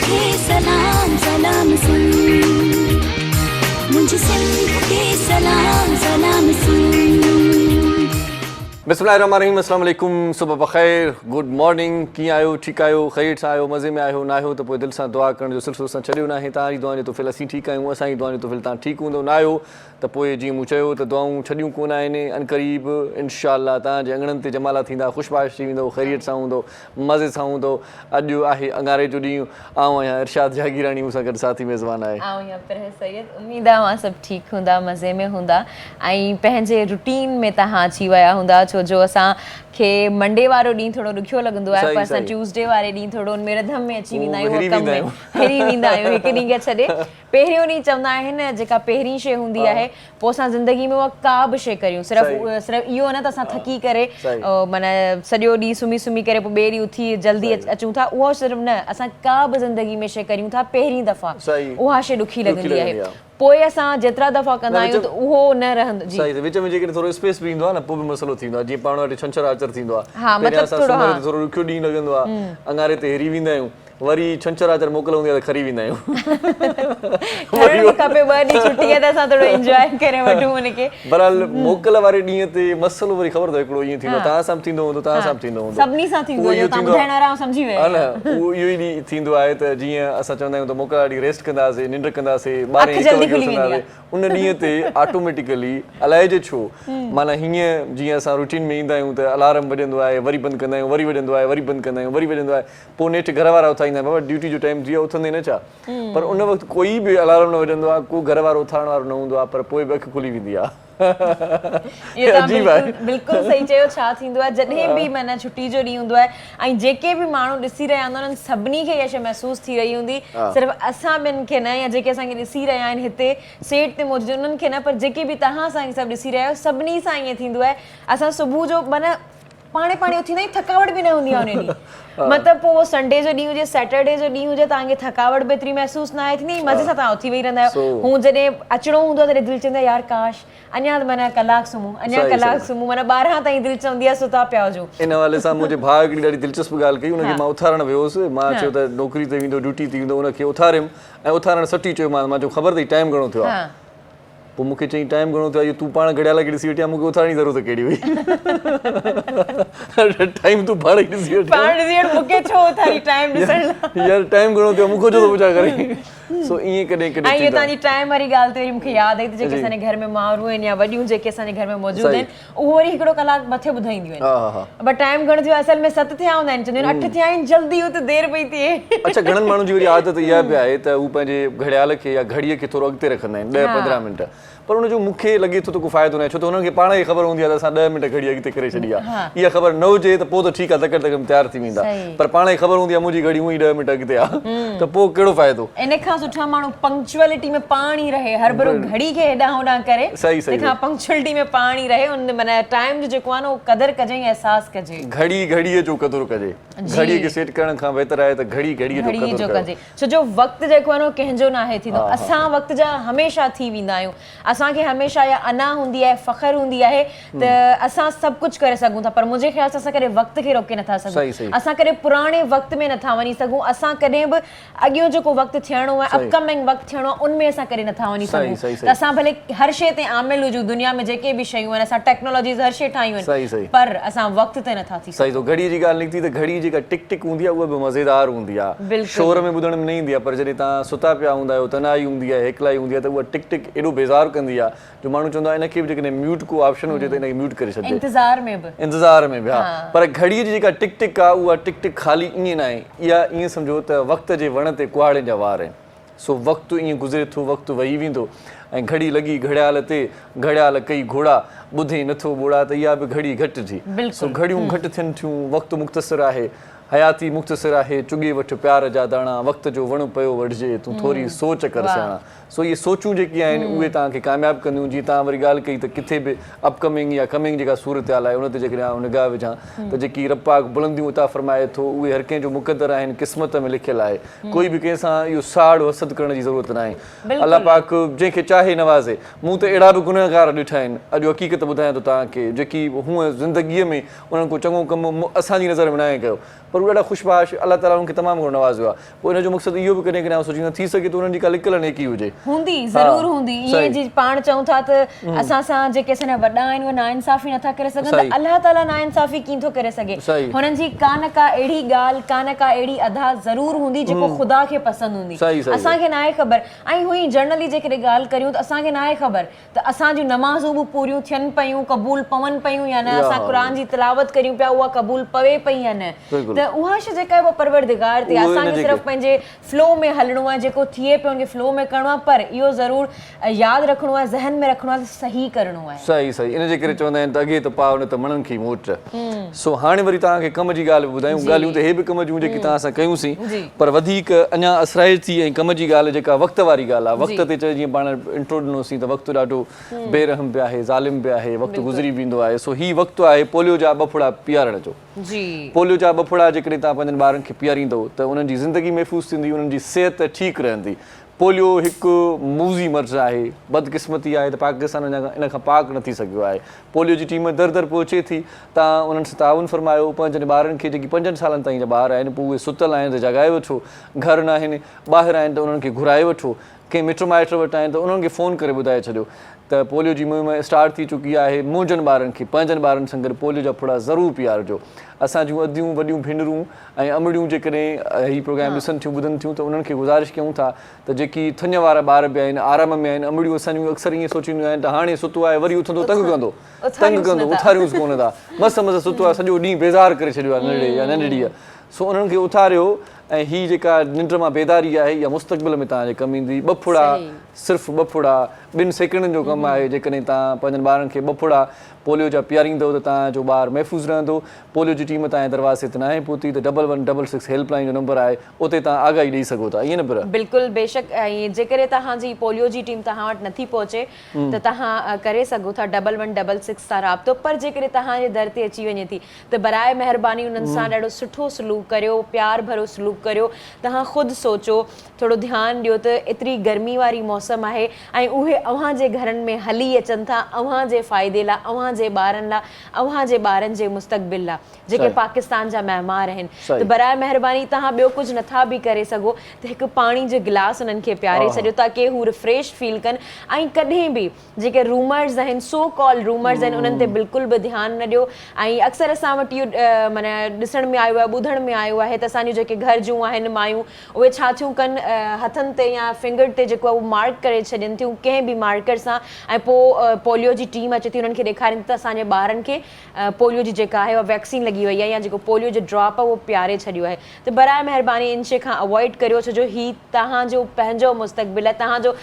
खे सलाम सलाम सुन, मुझे सिंध खे सलाम सलाम सुन। बिस्मिल्लाहिर्रहमानिर्रहीम, अस्सलाम वालेकुम, सुबह बख़ैर, गुड मॉर्निंग। कीअं आहियो? ठीकु आहियो? ख़ैर सां आहियो? मज़े में आहियो? ना आहियो त पोइ दिलि सां दुआ करण जो सिलसिलो असां छॾियो न आहे। तव्हांजी दुआ जो तोफ़िल असीं ठीकु आहियूं, असांजी दुआ जो तोफ़िल तव्हां ठीकु हूंदो। न आहियो त पोइ जीअं मूं चयो त दुआऊं छॾियूं कोन आहिनि। अनक़रीब इंशाअल्लाह तव्हांजे अंगणनि ते जमाला थींदा, ख़ुशबाश थी वेंदो, ख़ैरियत सां हूंदो, मज़े सां हूंदो। अॼु आहे अंगारे जो ॾींहुं, आऊं आहियां इरशाद जागीरानी, मूंसां गॾु साथी मेज़बान आहे। उम्मीद आहे सभु ठीकु हूंदा, मज़े में हूंदा ऐं पंहिंजे रूटीन में तव्हां अची विया हूंदा, छो जो असांखे मंडे वारो ॾींहुं थोरो ॾुखियो लॻंदो आहे, पर असां ट्यूसडे वारे ॾींहुं थोरो उनमें रिधम में अची वेंदा आहियूं, कम में हिरी वेंदा आहियूं हिकु ॾींहं खे छॾे। पहिरियों ॾींहुं चवंदा आहिनि जेका पहिरीं शइ हूंदी आहे, पोइ असां ज़िंदगी में उहा का बि शइ करियूं, सिर्फ़ु इहो न त असां थकी करे माना सॼो ॾींहुं सुम्ही सुम्ही करे पोइ ॿिए ॾींहुं उथी जल्दी अचूं था, उहो सिर्फ़ु न, असां का बि ज़िंदगी में शइ करियूं था पहिरीं दफ़ा उहा शइ ॾुखी लॻंदी आहे, पोइ असां जेतिरा दफ़ा कंदा आहियूं त उहो न रहंदो। सही, विच में जेकॾहिं थोरो स्पेस बि ईंदो आहे न, पोइ बि मसइलो थींदो आहे। जीअं पाण वटि छंछरु आचर थींदो आहे, हा, मतिलबु थोरो ॾुखियो ॾींहुं लॻंदो आहे, अंगारे ते हिरी वेंदा आहियूं, वरी छंछरु आचर मोकल हूंदी आहे त खरी वेंदा आहियूं। खपे ॿ ॾींहं छुटी आहे त असां थोरो एंजॉय करे वठूं उनखे। बहरहाल मोकल वारे ॾींहं ते मसइलो वरी ख़बर अथव हिकिड़ो ईअं थींदो, तव्हां सां बि थींदो हूंदो, तव्हां सां बि थींदो हूंदो, सभिनी सां थींदो, तव्हां ॿुधाइण वारा सम्झी विया न, उहो इहो ई ॾींहुं थींदो आहे त जीअं असां चवंदा आहियूं त मोकल वारे ॾींहुं रेस्ट कंदासीं, निंड कंदासीं, 12 वॻे उथंदासीं, उन ॾींहं ते ऑटोमेटिकली अलाए जे छो माना हीअं जीअं असां रूटीन में ईंदा आहियूं त अलार्म वॼंदो आहे, वरी बंदि कंदा आहियूं, वरी वॼंदो आहे, वरी बंदि कंदा आहियूं, वरी वॼंदो आहे, पोइ नेठि घर वारा उथाईंदा आहिनि, बाबा ड्यूटी जो टाइम थी वियो, उथंदे न छा? पर उन वक़्तु कोई बि अलार्म न वॼंदो आहे, को घर वारो उथारण वारो न हूंदो आहे, पर पोइ बि अखि खुली वेंदी आहे। बिल्कुलु सही चयो। छा थींदो आहे जॾहिं बि माना छुटी जो ॾींहुं हूंदो आहे ऐं जेके बि माण्हू ॾिसी रहिया हूंदा उन्हनि सभिनी खे इहा शइ महसूसु थी रही हूंदी, सिर्फ़ु असां ॿिनि खे न, या जेके असांखे ॾिसी रहिया आहिनि हिते सेट ते मौजूदु उन्हनि खे न, पर जेके बि तव्हां असांखे सभु ॾिसी रहिया आहियो सभिनी सां ईअं थींदो आहे। असां सुबुह जो माना पाणे उथींदा आहियूं, थकावट बि न हूंदी आहे उन ॾींहुं, मतिलबु पोइ उहो संडे जो ॾींहुं हुजे, सैटरडे जो ॾींहुं हुजे, तव्हांखे थकावट बि एतिरी महसूसु न आहे थींदी, मज़े सां तव्हां उथी वेही रहंदा आहियो। हू जॾहिं अचिणो हूंदो आहे तॾहिं दिलि चवंदी आहे यार काश अञा माना कलाकु सुम्हूं, अञा कलाकु सुम्हूं, माना 12 ताईं दिलि चवंदी आहे सुता पिया हुजो। इन हवाले सां मुंहिंजे भाउ हिकिड़ी ॾाढी दिलचस्प ॻाल्हि कई, हुनखे मां उथारणु वियोसि, मां चयो त नौकिरी ते वेंदो, ड्यूटी ते वेंदो, हुनखे उथारियुमि ऐं उथारणु सटी चयो, मां चयो ख़बर अथई टाइम घणो थियो आहे? पोइ मूंखे चई टाइम घणो थियो आहे, इहो तूं पाण घड़ियाल खे ॾिसी वेठी आहे, मूंखे उथारण जी ज़रूरत कहिड़ी हुई? टाइम तूं पाण ई ॾिसी वेठी मूंखे छो उथारी टाइम ॾिसण लाइ? यार टाइम घणो थियो, मूंखे छो थो पुछा करे? सो ईअं कॾहिं कॾहिं ऐं इहो तव्हांजी टाइम वारी ॻाल्हि ते मूंखे यादि आई त जेके असांजे घर में माण्हू आहिनि या वॾियूं जेके असांजे घर में मौजूदु आहिनि, उहो वरी हिकिड़ो कलाकु मथे ॿुधाईंदियूं आहिनि, पर टाइम घणो थियो असल में 7 थिया हूंदा आहिनि, चवंदियूं आहिनि 8 थिया आहिनि, जल्दी उहो त देरि पई थिए। अच्छा, घणनि माण्हुनि जी वरी आदत इहा बि आहे त हू पंहिंजे घड़ियाल खे या घड़ीअ खे थोरो अॻिते रखंदा आहिनि 10-15 मिंट, पर उनजो मूंखे लॻे थो त को फ़ाइदो न आहे, छो त हुननि खे पाण खे ख़बर हूंदी आहे त असां 10 मिंट घड़ी अॻिते करे छॾी आहे, इहा ख़बर न हुजे त पोइ त ठीकु आहे, तकड़ि तयारु थी वेंदा, पर पाण खे ख़बर हूंदी आहे मुंहिंजी घड़ी उहो ई 10 मिंट अॻिते आहे, त पोइ कहिड़ो फ़ाइदो? इन खां सुठा माण्हू पंक्चुअलिटी में पाणी रहे, हर भरो घड़ी खे हेॾां होॾां करे, तंहिंखां पंक्चुअलिटी में पाणी रहे, उन माना टाइम जो जेको आहे न उहो क़दुरु कजे ऐं अहसासु कजे। घड़ीअ जो क़दुरु कजे, घड़ीअ खे सेट करण खां बहितर आहे त घड़ीअ जो कजे, छो जो वक़्तु जेको आहे न कंहिंजो न आहे थींदो, असां वक़्त जा हमेशह थी वेंदा आहियूं, असांखे हमेशह अना हूंदी आहे, फ़ख्रु हूंदी आहे त असां सभु कुझु करे सघूं था, पर मुंहिंजे ख़्याल सां असां कॾहिं वक़्त खे रोके नथा सघूं, असां कॾहिं पुराणे वक़्त में नथा वञी सघूं, असां कॾहिं बि अॻियो जेको वक़्तु थियणो आहे, अपकमिंग वक़्तु थियणो आहे, उनमें असां कॾहिं नथा वञी सघूं, त असां भले हर शइ ते आमिल हुजूं, दुनिया में जेके बि शयूं आहिनि, असां टेक्नोलॉजीज़ हर शइ ठाहियूं आहिनि, पर असां वक़्त ते नथा थी सघूं। सही, तो घड़ीअ जी ॻाल्हि निकिती त घड़ी जेका टिक टिक हूंदी आहे उहा बि मज़ेदार हूंदी आहे, शोर में ॿुधण में न ईंदी आहे, पर जॾहिं तव्हां सुता पिया हूंदा आहियो, तनाई हूंदी आहे, हिकलाई हूंदी आहे, त उहा टिक टिक एॾो बेज़ार कंदी आहे जो माण्हू चवंदो आहे इनखे बि जेकॾहिं म्यूट को ऑप्शन हुजे त इनखे म्यूट करे छॾिजे, इंतज़ार में बि, हा, पर घड़ीअ जी जेका टिक टिक आहे उहा टिक टिक ख़ाली ईअं न आहे, इहा ईअं सम्झो त वक़्त जे वण ते कुहाड़े जा वार आहिनि, सो वक़्तु ईअं गुज़रे थो, वक़्तु वही वेंदो, ऐं घड़ी लॻी घड़ियाल ते, घड़ियाल कई घोड़ा, ॿुधे नथो ॿोड़ा, त इहा बि घड़ी घटि थी, सो घड़ियूं घटि थियनि थियूं, वक़्तु मुख़्तसिर आहे, हयाती मुख़्तसिर आहे, चुगे वठ प्यार जा दाणा, वक़्त जो वण पियो वढिजे, तूं थोरी सोच कर सियाणा, सो इहे सोचूं जेकी आहिनि उहे तव्हांखे कामयाबु कंदियूं। जीअं तव्हां वरी ॻाल्हि कई त किथे बि अपकमिंग या कमिंग जेका सूरत हाल आहे उन ते जेकॾहिं आउं निगाह विझां त जेकी रब पाक बुलंदियूं उता फरमाए थो उहे हर कंहिंजो मुक़दर आहिनि, क़िस्मत में लिखियलु आहे, कोई बि कंहिंसां इहो साड़ हसद करण जी ज़रूरत न आहे। अलाह पाक जंहिंखे चाहे नवाज़े। मूं त अहिड़ा बि गुनहगार ॾिठा आहिनि, अॼु हक़ीक़त ॿुधायां थो तव्हांखे, जेकी हूअं ज़िंदगीअ में उन्हनि को चङो कमु असांजी नज़र में न आहे कयो, पर उहे ॾाढा ख़ुशबाश, अलाह ताला उन्हनि खे तमामु घणो नवाज़ियो आहे। पोइ इन जो मक़सदु इहो बि कॾहिं कॾहिं सोचींदो थी सघे थो उन्हनि जी का लिकल नेकी हुजे, हूंदी ज़रूर हूंदी। ईअं जी पाण चऊं था त असां सां जेके असांजा वॾा आहिनि उहे नाइंसाफ़ी नथा करे सघनि, त अलाह ताला नाइंसाफ़ी कीअं थो करे सघे? हुननि जी का न का अहिड़ी ॻाल्हि, का न का अहिड़ी अदा ज़रूर हूंदी जेको ख़ुदा खे पसंदि हूंदी, असांखे न आहे ख़बर। ऐं हुई जनरली जेकॾहिं ॻाल्हि करियूं त असांखे न आहे ख़बर त असां जूं नमाज़ूं बि पूरियूं थियनि पियूं, क़बूल पवनि पियूं या न, असां क़ुर जी तिलावत करियूं पिया उहा क़बूल पवे पई या न, त उहा शइ जेका आहे उहा परवरदिगार ते आहे। असांखे सिर्फ़ु पंहिंजे फ्लो में हलणो आहे, जेको थिए पियो उनखे फ्लो में करिणो आहे, पर इहो ज़रूर यादि रखिणो आहे, ज़हन में रखिणो आहे, सही करिणो आहे। सही इन जे करे चवंदा आहिनि त अॻे त पाउ न त मणनि खे मोट। सो हाणे वरी तव्हांखे कम जी ॻाल्हि ॿुधायूं, ॻाल्हियूं त हे बि कम जूं जेकी तव्हां सां कयूंसीं, पर वधीक अञा असराइती ऐं कम जी ॻाल्हि जेका वक़्त वारी ॻाल्हि आहे, वक़्त ते चए जीअं पाण इंट्रो ॾिनोसीं त वक़्तु ॾाढो बेरहम बि आहे, ज़ालिम बि आहे, वक़्तु गुज़री वेंदो आहे। सो ही वक़्तु आहे पोलियो जा ॿफड़ा पीआरण जो। पोलियो जा ॿफड़ा जेकॾहिं तव्हां पंहिंजनि ॿारनि खे पीआरींदव त उन्हनि जी ज़िंदगी महफ़ूज़ थींदी, उन्हनि जी सिहत ठीकु रहंदी। पोलियो हिकु मूज़ी मर्ज़ आहे, बदकिस्मती आहे त पाकिस्तान इन खां पाक न थी सघियो आहे। पोलियो जी टीम दर दर पहुचे थी, तव्हां उन्हनि सां ताउन फरमायो, पंहिंजनि ॿारनि खे जेकी 5 सालनि ताईं जा ॿार आहिनि पोइ उहे सुतल आहिनि त जॻाए वठो, घर न आहिनि, ॿाहिरि आहिनि त उन्हनि खे घुराए वठो, कंहिं मिट माइट वटि आहिनि त उन्हनि खे फ़ोन करे ॿुधाए छॾियो त पोलियो जी मुहिम स्टार्ट थी चुकी आहे। मुंहिंजनि ॿारनि खे पंहिंजनि ॿारनि सां गॾु पोलियो जा फुड़ा ज़रूरु पीआरिजो। असां जूं अदियूं वॾियूं भेनरूं ऐं अमड़ियूं जेकॾहिं हीउ प्रोग्राम ॾिसनि थियूं ॿुधनि थियूं त उन्हनि खे गुज़ारिश कयूं था त जेकी थञ वारा ॿार बि आहिनि, आराम में आहिनि, अमड़ियूं असांजूं अक्सर ईअं सोचींदियूं आहिनि त हाणे सुतो आहे वरी उथंदो तंग कंदो, उथारियूंसि कोन था, मस्तु सुतो आहे, सॼो ॾींहुं बेज़ार करे छॾियो आहे नंढड़े या नंढड़ीअ। सो उन्हनि खे उथारियो ऐं हीअ जेका निंड मां बेदारी आहे इहा मुस्तक़बिल में तव्हांजे कमु ईंदी। ॿफड़ा, सिर्फ़ु ॿफड़ा 2 सेकंडनि जो कमु आहे। जेकॾहिं तव्हां पंहिंजनि ॿारनि खे ॿफड़ा पोलियो जा पीआरींदव त तव्हांजो ॿारु महफ़ूज़ रहंदो। पोलियो जी टीम तव्हांजे दरवाज़े ते न आहे पहुती त 1166 हेल्पलाइन जो नंबर आहे, उते तव्हां आगाही ॾेई सघो था, ईअं न? पर बिल्कुलु बेशक। ऐं जेकॾहिं तव्हांजी पोलियो जी टीम तव्हां वटि नथी पहुचे त तव्हां करे सघो था 1166 सां राब्तो। पर जेकॾहिं तव्हांजे दर ते अची वञे थी त बराए महिरबानी उन्हनि सां ॾाढो सुठो सलूक करियो, प्यार भरो सलूक करियो। तव्हां ख़ुदि सोचो, थोरो ध्यानु ॾियो त एतिरी गर्मी वारी मौसम आहे ऐं उहे अव्हांजे घरनि में हली अचनि था अव्हांजे फ़ाइदे लाइ, अव्हांजे ॿारनि लाइ, अव्हांजे ॿारनि जे मुस्तक़बिल लाइ, जेके पाकिस्तान जा महिमान आहिनि। त बराए महिरबानी तव्हां ॿियो कुझु नथा बि करे सघो त हिकु पाणी जो गिलास उन्हनि खे पीआरे छॾियो ताकी हू रिफ्रेश फील कनि। ऐं कॾहिं बि जेके रूमर्स आहिनि, सो कॉल रूमर्स आहिनि, उन्हनि ते बिल्कुलु बि ध्यानु न ॾियो। ऐं अक्सर असां वटि इहो माना ॾिसण में आयो आहे, ॿुधण में आयो आहे त असांजूं जेके घर जूं आहिनि मायूं, उहे छा थियूं कनि, हथनि ते या फिंगर ते जेको आहे उहो मार्क करे छॾनि थियूं कंहिं बि मार्कर सां, ऐं पोइ पोलियो जी टीम अचे थी उन्हनि खे ॾेखारीनि त असांजे ॿारनि खे पोलियो जी जेका आहे उहा वैक्सीन लॻी वई आहे या जेको पोलियो जो ड्रॉप आहे उहो पीआरे छॾियो आहे। त बराए महिरबानी इन शइ खां अवॉइड करियो, छो जो हीउ तव्हांजो पंहिंजो मुस्तक़बिल आहे, तव्हांजो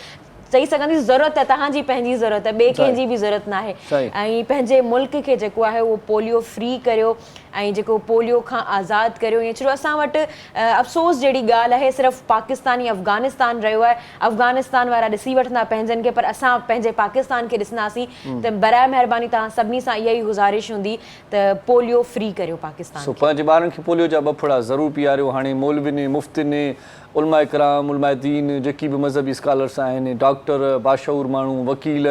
चई सघंदी ज़रूरत आहे, तव्हांजी पंहिंजी ज़रूरत आहे, ॿिए कंहिंजी बि ज़रूरत न आहे। ऐं पंहिंजे मुल्क खे जेको आहे उहो पोलियो फ्री करियो ऐं जेको पोलियो खां आज़ादु करियो। ईअं छो असां वटि अफ़सोस जहिड़ी ॻाल्हि आहे, सिर्फ़ु पाकिस्तान या अफ़गानिस्तान रहियो आहे। अफ़गानिस्तान वारा ॾिसी वठंदा पंहिंजनि खे, पर असां पंहिंजे पाकिस्तान खे ॾिसंदासीं त बराए महिरबानी तव्हां सभिनी सां इहा ई गुज़ारिश हूंदी त पोलियो फ्री करियो पाकिस्तान। पंहिंजे ॿारनि खे पोलियो जा ॿफड़ा ज़रूरु पीआरियो। हाणे मौलविन, मुफ़्तिन, उलमा इकराम, उलमा दीन, जेकी बि मज़हबी स्कॉलर्स आहिनि, डॉक्टर, बाशऊर माण्हू, वकील,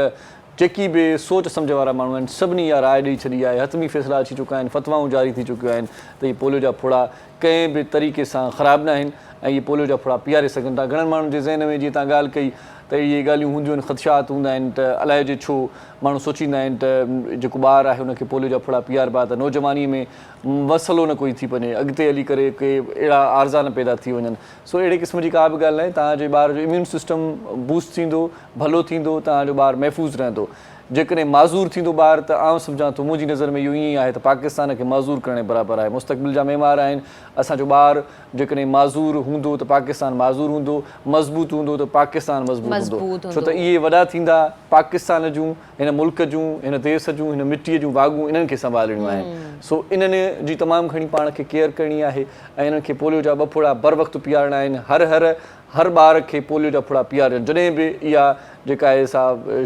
जेकी बि सोच सम्झ वारा माण्हू आहिनि, सभिनी इहा राय ॾेई छॾी आहे, हतमी फ़ैसिला अची चुका आहिनि, फ़तवाऊं जारी थी चुकियूं आहिनि त हीअ पोलियो जा फुड़ा कंहिं बि तरीक़े सां ख़राबु न आहिनि ऐं इहे पोलियो जा फुड़ा पीआरे सघनि था। घणनि माण्हुनि जे ज़हन में जीअं तव्हां ॻाल्हि कई त इहे ॻाल्हियूं हूंदियूं आहिनि, ख़दशात हूंदा आहिनि त अलाए जे छो माण्हू सोचींदा आहिनि त जेको ॿारु आहे हुनखे पोलियो जा फुड़ा पीआरबा त नौजवानीअ में मसइलो न कोई थी वञे, अॻिते हली करे के अहिड़ा आर्ज़ा न पैदा थी वञनि। सो अहिड़े क़िस्म जी का बि ॻाल्हि न आहे। तव्हांजे ॿार जो इम्यून सिस्टम बूस्ट थींदो, भलो थींदो, तव्हांजो ॿारु महफ़ूज़ रहंदो। जेकॾहिं माज़ूर थींदो ॿारु त आउं सम्झां थो, मुंहिंजी नज़र में इहो ईअं ई आहे त पाकिस्तान खे माज़ूर करण बराबरि आहे। मुस्तक़बिल जा महिमान आहिनि, असांजो ॿारु जेकॾहिं माज़ूर हूंदो त पाकिस्तान माज़ूर हूंदो, मज़बूत हूंदो त पाकिस्तान मज़बूत हूंदो। छो त इहे वॾा थींदा पाकिस्तान जूं, हिन मुल्क जूं, हिन देश जूं, हिन मिटीअ जूं वागूं इन्हनि खे संभालणियूं आहिनि। सो इन्हनि जी तमामु घणी पाण खे केयर करणी आहे ऐं इन्हनि खे पोलियो जा ॿफड़ा बर वक़्तु पीआरणा आहिनि। हर ॿार खे पोलियो जा फुड़ा पीआरनि। जॾहिं बि इहा जेका आहे सा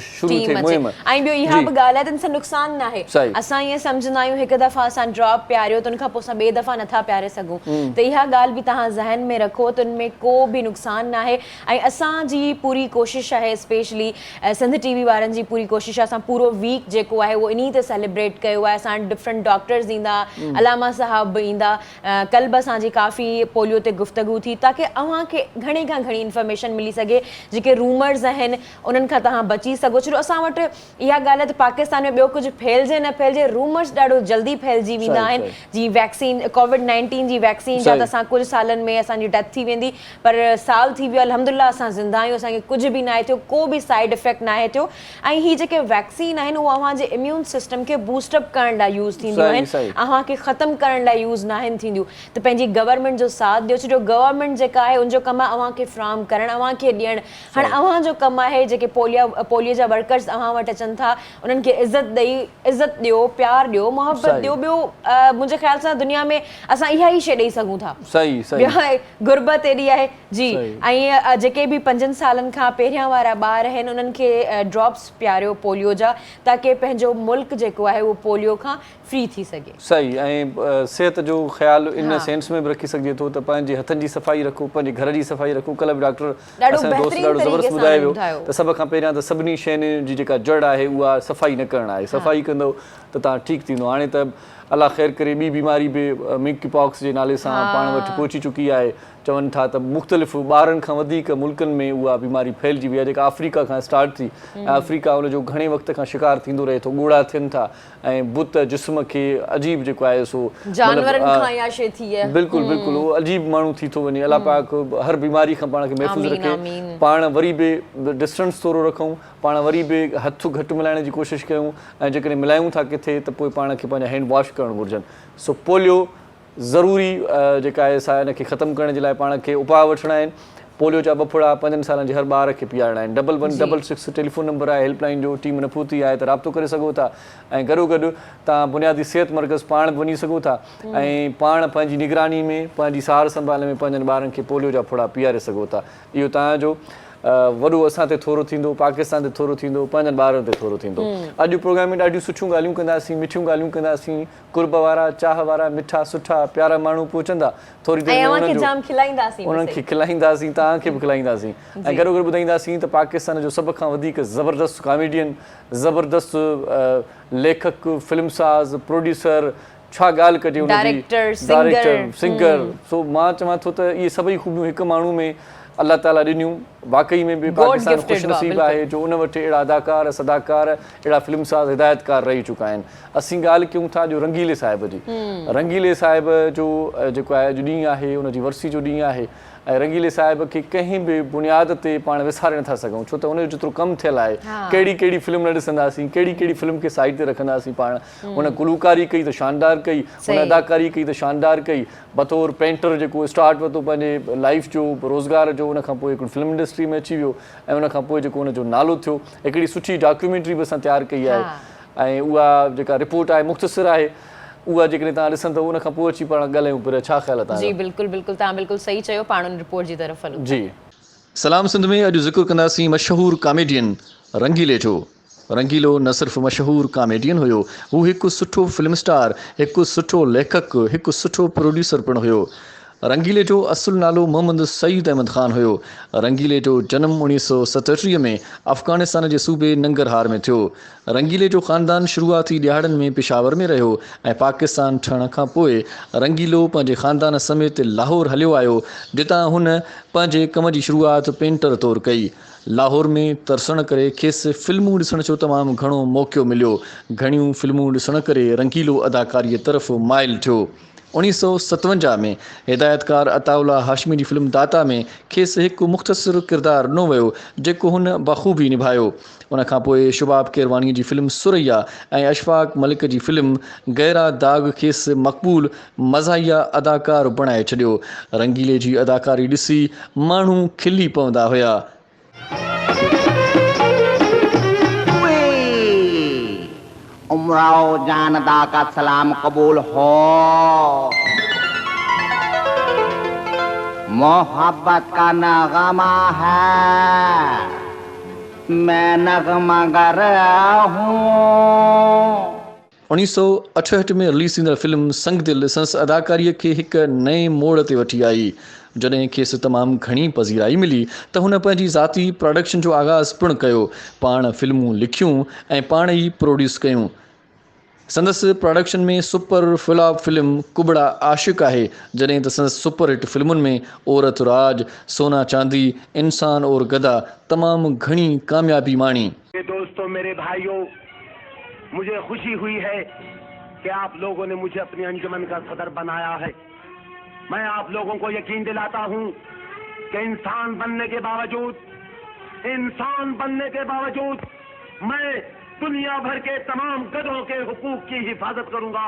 शुरू थिए मुहिम ऐं ॿियो इहा बि ॻाल्हि आहे त इनसां नुक़सान न आहे असां ईअं सम्झंदा आहियूं हिकु दफ़ा असां ड्रॉप पियारियो त उनखां पोइ असां ॿिए दफ़ा नथा पियारे सघूं त इहा ॻाल्हि बि तव्हां ज़हन में रखो त उनमें को बि नुक़सान न आहे ऐं असांजी पूरी कोशिशि आहे स्पेशली सिंध टीवी वारनि जी पूरी कोशिशि आहे असां पूरो वीक जेको आहे उहो इन ते सेलिब्रेट कयो आहे असां डिफरेंट डॉक्टर्स ईंदा अलामा साहब ईंदा कल्ह बि असांजी काफ़ी पोलियो ते गुफ़्तगू थी ताकी अव्हांखे घणी खां घणी इंफॉर्मेशन मिली सघे जेके रूमर्स आहिनि उन्हनि खां तव्हां बची सघो छो असां वटि इहा ॻाल्हि आहे त पाकिस्तान में ॿियो कुझु फैलिजे न फैलिजे रूमर्स ॾाढो जल्दी फैलिजी वेंदा आहिनि जीअं वैक्सीन कोविड-19 जी वैक्सीन जा त असां कुझु सालनि में असांजी डेथ थी वेंदी पर साल थी वियो अल्हम्दुलिल्लाह असां ज़िंदा आहियूं असांखे कुझु बि न आहे थियो को बि साइड इफेक्ट न आहे थियो ऐं हीअ जेके वैक्सीन आहिनि उहे अव्हांजे इम्यून सिस्टम खे बूस्टअप करण लाइ यूज़ थींदियूं आहिनि अव्हांखे ख़तमु करण लाइ यूज़ न आहिनि थींदियूं त पंहिंजी गवर्नमेंट जो साथ ॾियो छो जो गवर्नमेंट जेका आहे उनजो कमु आहे अव्हांखे फ्राहम करणु अव्हांखे ॾियणु हाणे अव्हांजो कमु आहे जेके पोलियो जा वर्कर्स अव्हां वटि अचनि था उन्हनि खे इज़त ॾियो प्यार ॾियो मोहबत ॾियो ॿियो मुंहिंजे ख़्याल सां दुनिया में असां इहा ई शइ ॾेई सघूं था गुरबत एॾी आहे जी ऐं जेके बि 5 सालनि खां पहिरियां वारा ॿार आहिनि उन्हनि खे ड्रॉप्स पियारियो पोलियो जा ताकी पंहिंजो मुल्क जेको आहे उहो पोलियो खां फ्री थी सघे सही ऐं सिहत जो ख़्यालु इन सेंस में बि रखी सघिजे थो त पंहिंजे हथनि जी सफ़ाई रखो पंहिंजे घर जी सफ़ाई रखो कल्ह बि डॉक्टर असांजो दोस्त ॾाढो ज़बरदस्त ॿुधाए वियो त सभ खां पहिरियां त सभिनी शयुनि जी जेका जड़ आहे उहा सफ़ाई न करणु आहे सफ़ाई कंदो त तव्हां ठीकु थींदो हाणे त अलाह ख़ैर करे ॿी बीमारी बि मिंकी पॉक्स जे नाले सां पाण वटि पहुची चुकी आहे चवनि था त मुख़्तलिफ़ ॿारनि खां वधीक मुल्कनि में उहा बीमारी फैलिजी वई आहे जेका अफ्रीका खां स्टार्ट थी ऐं अफ्रीका उनजो घणे वक़्त खां शिकार थींदो रहे थो ॻोड़ा थियनि था ऐं बुत जिस्म खे अजीब जेको आहे सो बिल्कुलु बिल्कुलु उहो अजीब माण्हू थी थो वञे अलाह पाक हर बीमारी खां पाण खे महफ़ूज़ रखे पाण वरी बि डिस्टेंस थोरो रखूं पाण वरी बि हथु घटि मिलाइण जी कोशिशि कयूं ऐं जेकॾहिं मिलायूं था किथे त पोइ पाण खे पंहिंजा हैंड वॉश करणु घुरिजनि सो पोलियो ज़रूरी जेका आहे सा इनखे ख़तमु करण जे लाइ पाण खे उपाउ वठिणा आहिनि पोलियो जा 2 फुड़ा 5 सालनि जे हर ॿार खे पीआरणा आहिनि 1166 टेलीफोन नंबर आहे हेल्पलाइन जो टीम न पहुती आहे त राब्तो करे सघो था ऐं गॾोगॾु तव्हां बुनियादी सिहत मर्कज़ पाण बि वञी सघो था ऐं पाण पंहिंजी निगरानी में पंहिंजी सार संभाल में पंहिंजनि ॿारनि खे पोलियो जा फुड़ा पीआरे सघो था इहो तव्हांजो वॾो असां ते थोरो थींदो पाकिस्तान ते थोरो थींदो पंहिंजनि ॿारनि ते थोरो थींदो अॼु प्रोग्राम में ॾाढियूं सुठियूं ॻाल्हियूं कंदासीं मिठियूं ॻाल्हियूं कंदासीं कुर्ब वारा चाह वारा मिठा सुठा प्यारा माण्हू पहुचंदा थोरी देरि उन्हनि खे खिलाईंदासीं तव्हांखे बि खिलाईंदासीं ऐं गॾो गॾु ॿुधाईंदासीं त पाकिस्तान जो सभ खां वधीक ज़बरदस्त कॉमेडियन ज़बरदस्त लेखक फिल्मसाज़ प्रोड्यूसर छा ॻाल्हि कजे डायरेक्टर सिंगर सो मां चवां थो त इहे सभई ख़ूबियूं हिकु माण्हू में अल्लाह ताला ॾिनियूं वाक़ई में बि पाकिस्तान ख़ुशनसीब आहे जो उन वटि अहिड़ा अदाकार सदाकार अहिड़ा फिल्मसाज़ हिदायतकार रही चुका आहिनि असीं ॻाल्हि कयूं था जो रंगीले साहिब जी रंगीले साहिब जो जेको आहे अॼु ॾींहुं आहे उनजी वरसी जो ॾींहुं आहे ऐं रंगीले साहिब खे कंहिं बि बुनियाद ते पाण विसारे नथा सघूं छो त उनजो जेतिरो कमु थियल आहे कहिड़ी फिल्म न ॾिसंदासीं कहिड़ी फिल्म खे साइड ते रखंदासीं पाण उन गुलूकारी कई त शानदार कई उन अदाकारी कई त शानदार कई बतौर पेंटर जेको स्टार्ट वरितो पंहिंजे लाइफ जो रोज़गार जो उनखां पोइ हिकिड़ी फिल्म इंडस्ट्री में अची वियो ऐं उनखां पोइ जेको उनजो नालो थियो हिकिड़ी सुठी डॉक्यूमेंट्री बि असां तयारु कई आहे ऐं उहा जेका रिपोर्ट आहे मुख़्तसिर आहे उहा जेकॾहिं तव्हां ॾिसंदव उनखां पोइ अची पाण ॻाल्हायूं पर छा ख़्याल आहे जी बिल्कुलु बिल्कुलु तव्हां बिल्कुलु सही चयो पाण उन रिपोर्ट जी तरफ़ हलूं जी सलाम सिंध में अॼु ज़िक्र कंदासीं मशहूरु कॉमेडियन रंगीले जो रंगीलो न सिर्फ़ु मशहूरु कॉमेडियन हुयो हू हिकु सुठो फिल्म स्टार हिकु सुठो लेखक हिकु सुठो प्रोड्यूसर पिणु हुयो रंगीले जो असुलु नालो मोहम्मद सईद अहमद ख़ान हुयो रंगीले जो जनमु 1937 में अफ़गानिस्तान जे सूबे नंगरहार में थियो रंगीले जो ख़ानदान शुरूआती ॾियारनि में पेशावर में रहियो ऐं पाकिस्तान ठहण खां पोइ रंगीलो पंहिंजे ख़ानदान समेत लाहौर हलियो आयो जितां हुन पंहिंजे कम जी शुरूआति पेंटर तौरु कई लाहौर में तरसण करे खेसि फिल्मूं ॾिसण जो तमामु घणो मौक़ो मिलियो घणियूं फिल्मूं ॾिसण करे रंगीलो अदाकारीअ तरफ़ माइल थियो 1957 में हिदायतकार अताउल्ला हाशमी जी फिल्म दाता में खेसि हिकु मुख़्तसिर किरदारु ॾिनो वियो जेको हुन बख़ूबी निभायो उनखां पोइ शुबाब केरवानीअ जी फिल्म सुरैया ऐं अशफाक मलिक जी फिल्म गहरा दाग़ खेसि मक़बूल मज़ाहिया अदाकार बणाए छॾियो रंगीले जी अदाकारी ॾिसी माण्हू खिली पवंदा हुया उमराओ जानदा का सलाम कबूल हो मोहब्बत का नगमा है मैं नगमगर हूँ। 1968 में रिलीज़ थींदड़ फिल्म संग दिल संस अदाकारीअ खे हिकु नए मोड़ ते वठी आई। जॾहिं खेसि तमामु घणी पज़ीराई मिली त हुन पंहिंजी ज़ाती प्रोडक्शन जो आगाज़ पिणु कयो, पाण फिल्मूं लिखियूं ऐं पाण ई प्रोड्यूस कयूं। संदसि प्रोडक्शन में सुपर फ्लॉप फिल्म कुबड़ा आशिक आहे, जॾहिं त संदसि सुपरहिट फिल्मुनि में औरत राज, सोना चांदी, इंसान और गदा तमामु घणी कामयाबी माणी। दोस्तों, मेरे भाइयों, मुझे खुशी हुई है कि आप लोगों ने मुझे अपनी अंजुमन का सदर बनाया है। मैं आप लोगों को यकीन दिलाता हूं कि इंसान बनने के बावजूद मैं दुनिया भर के तमाम गधों के हुकूक की हिफाजत करूंगा।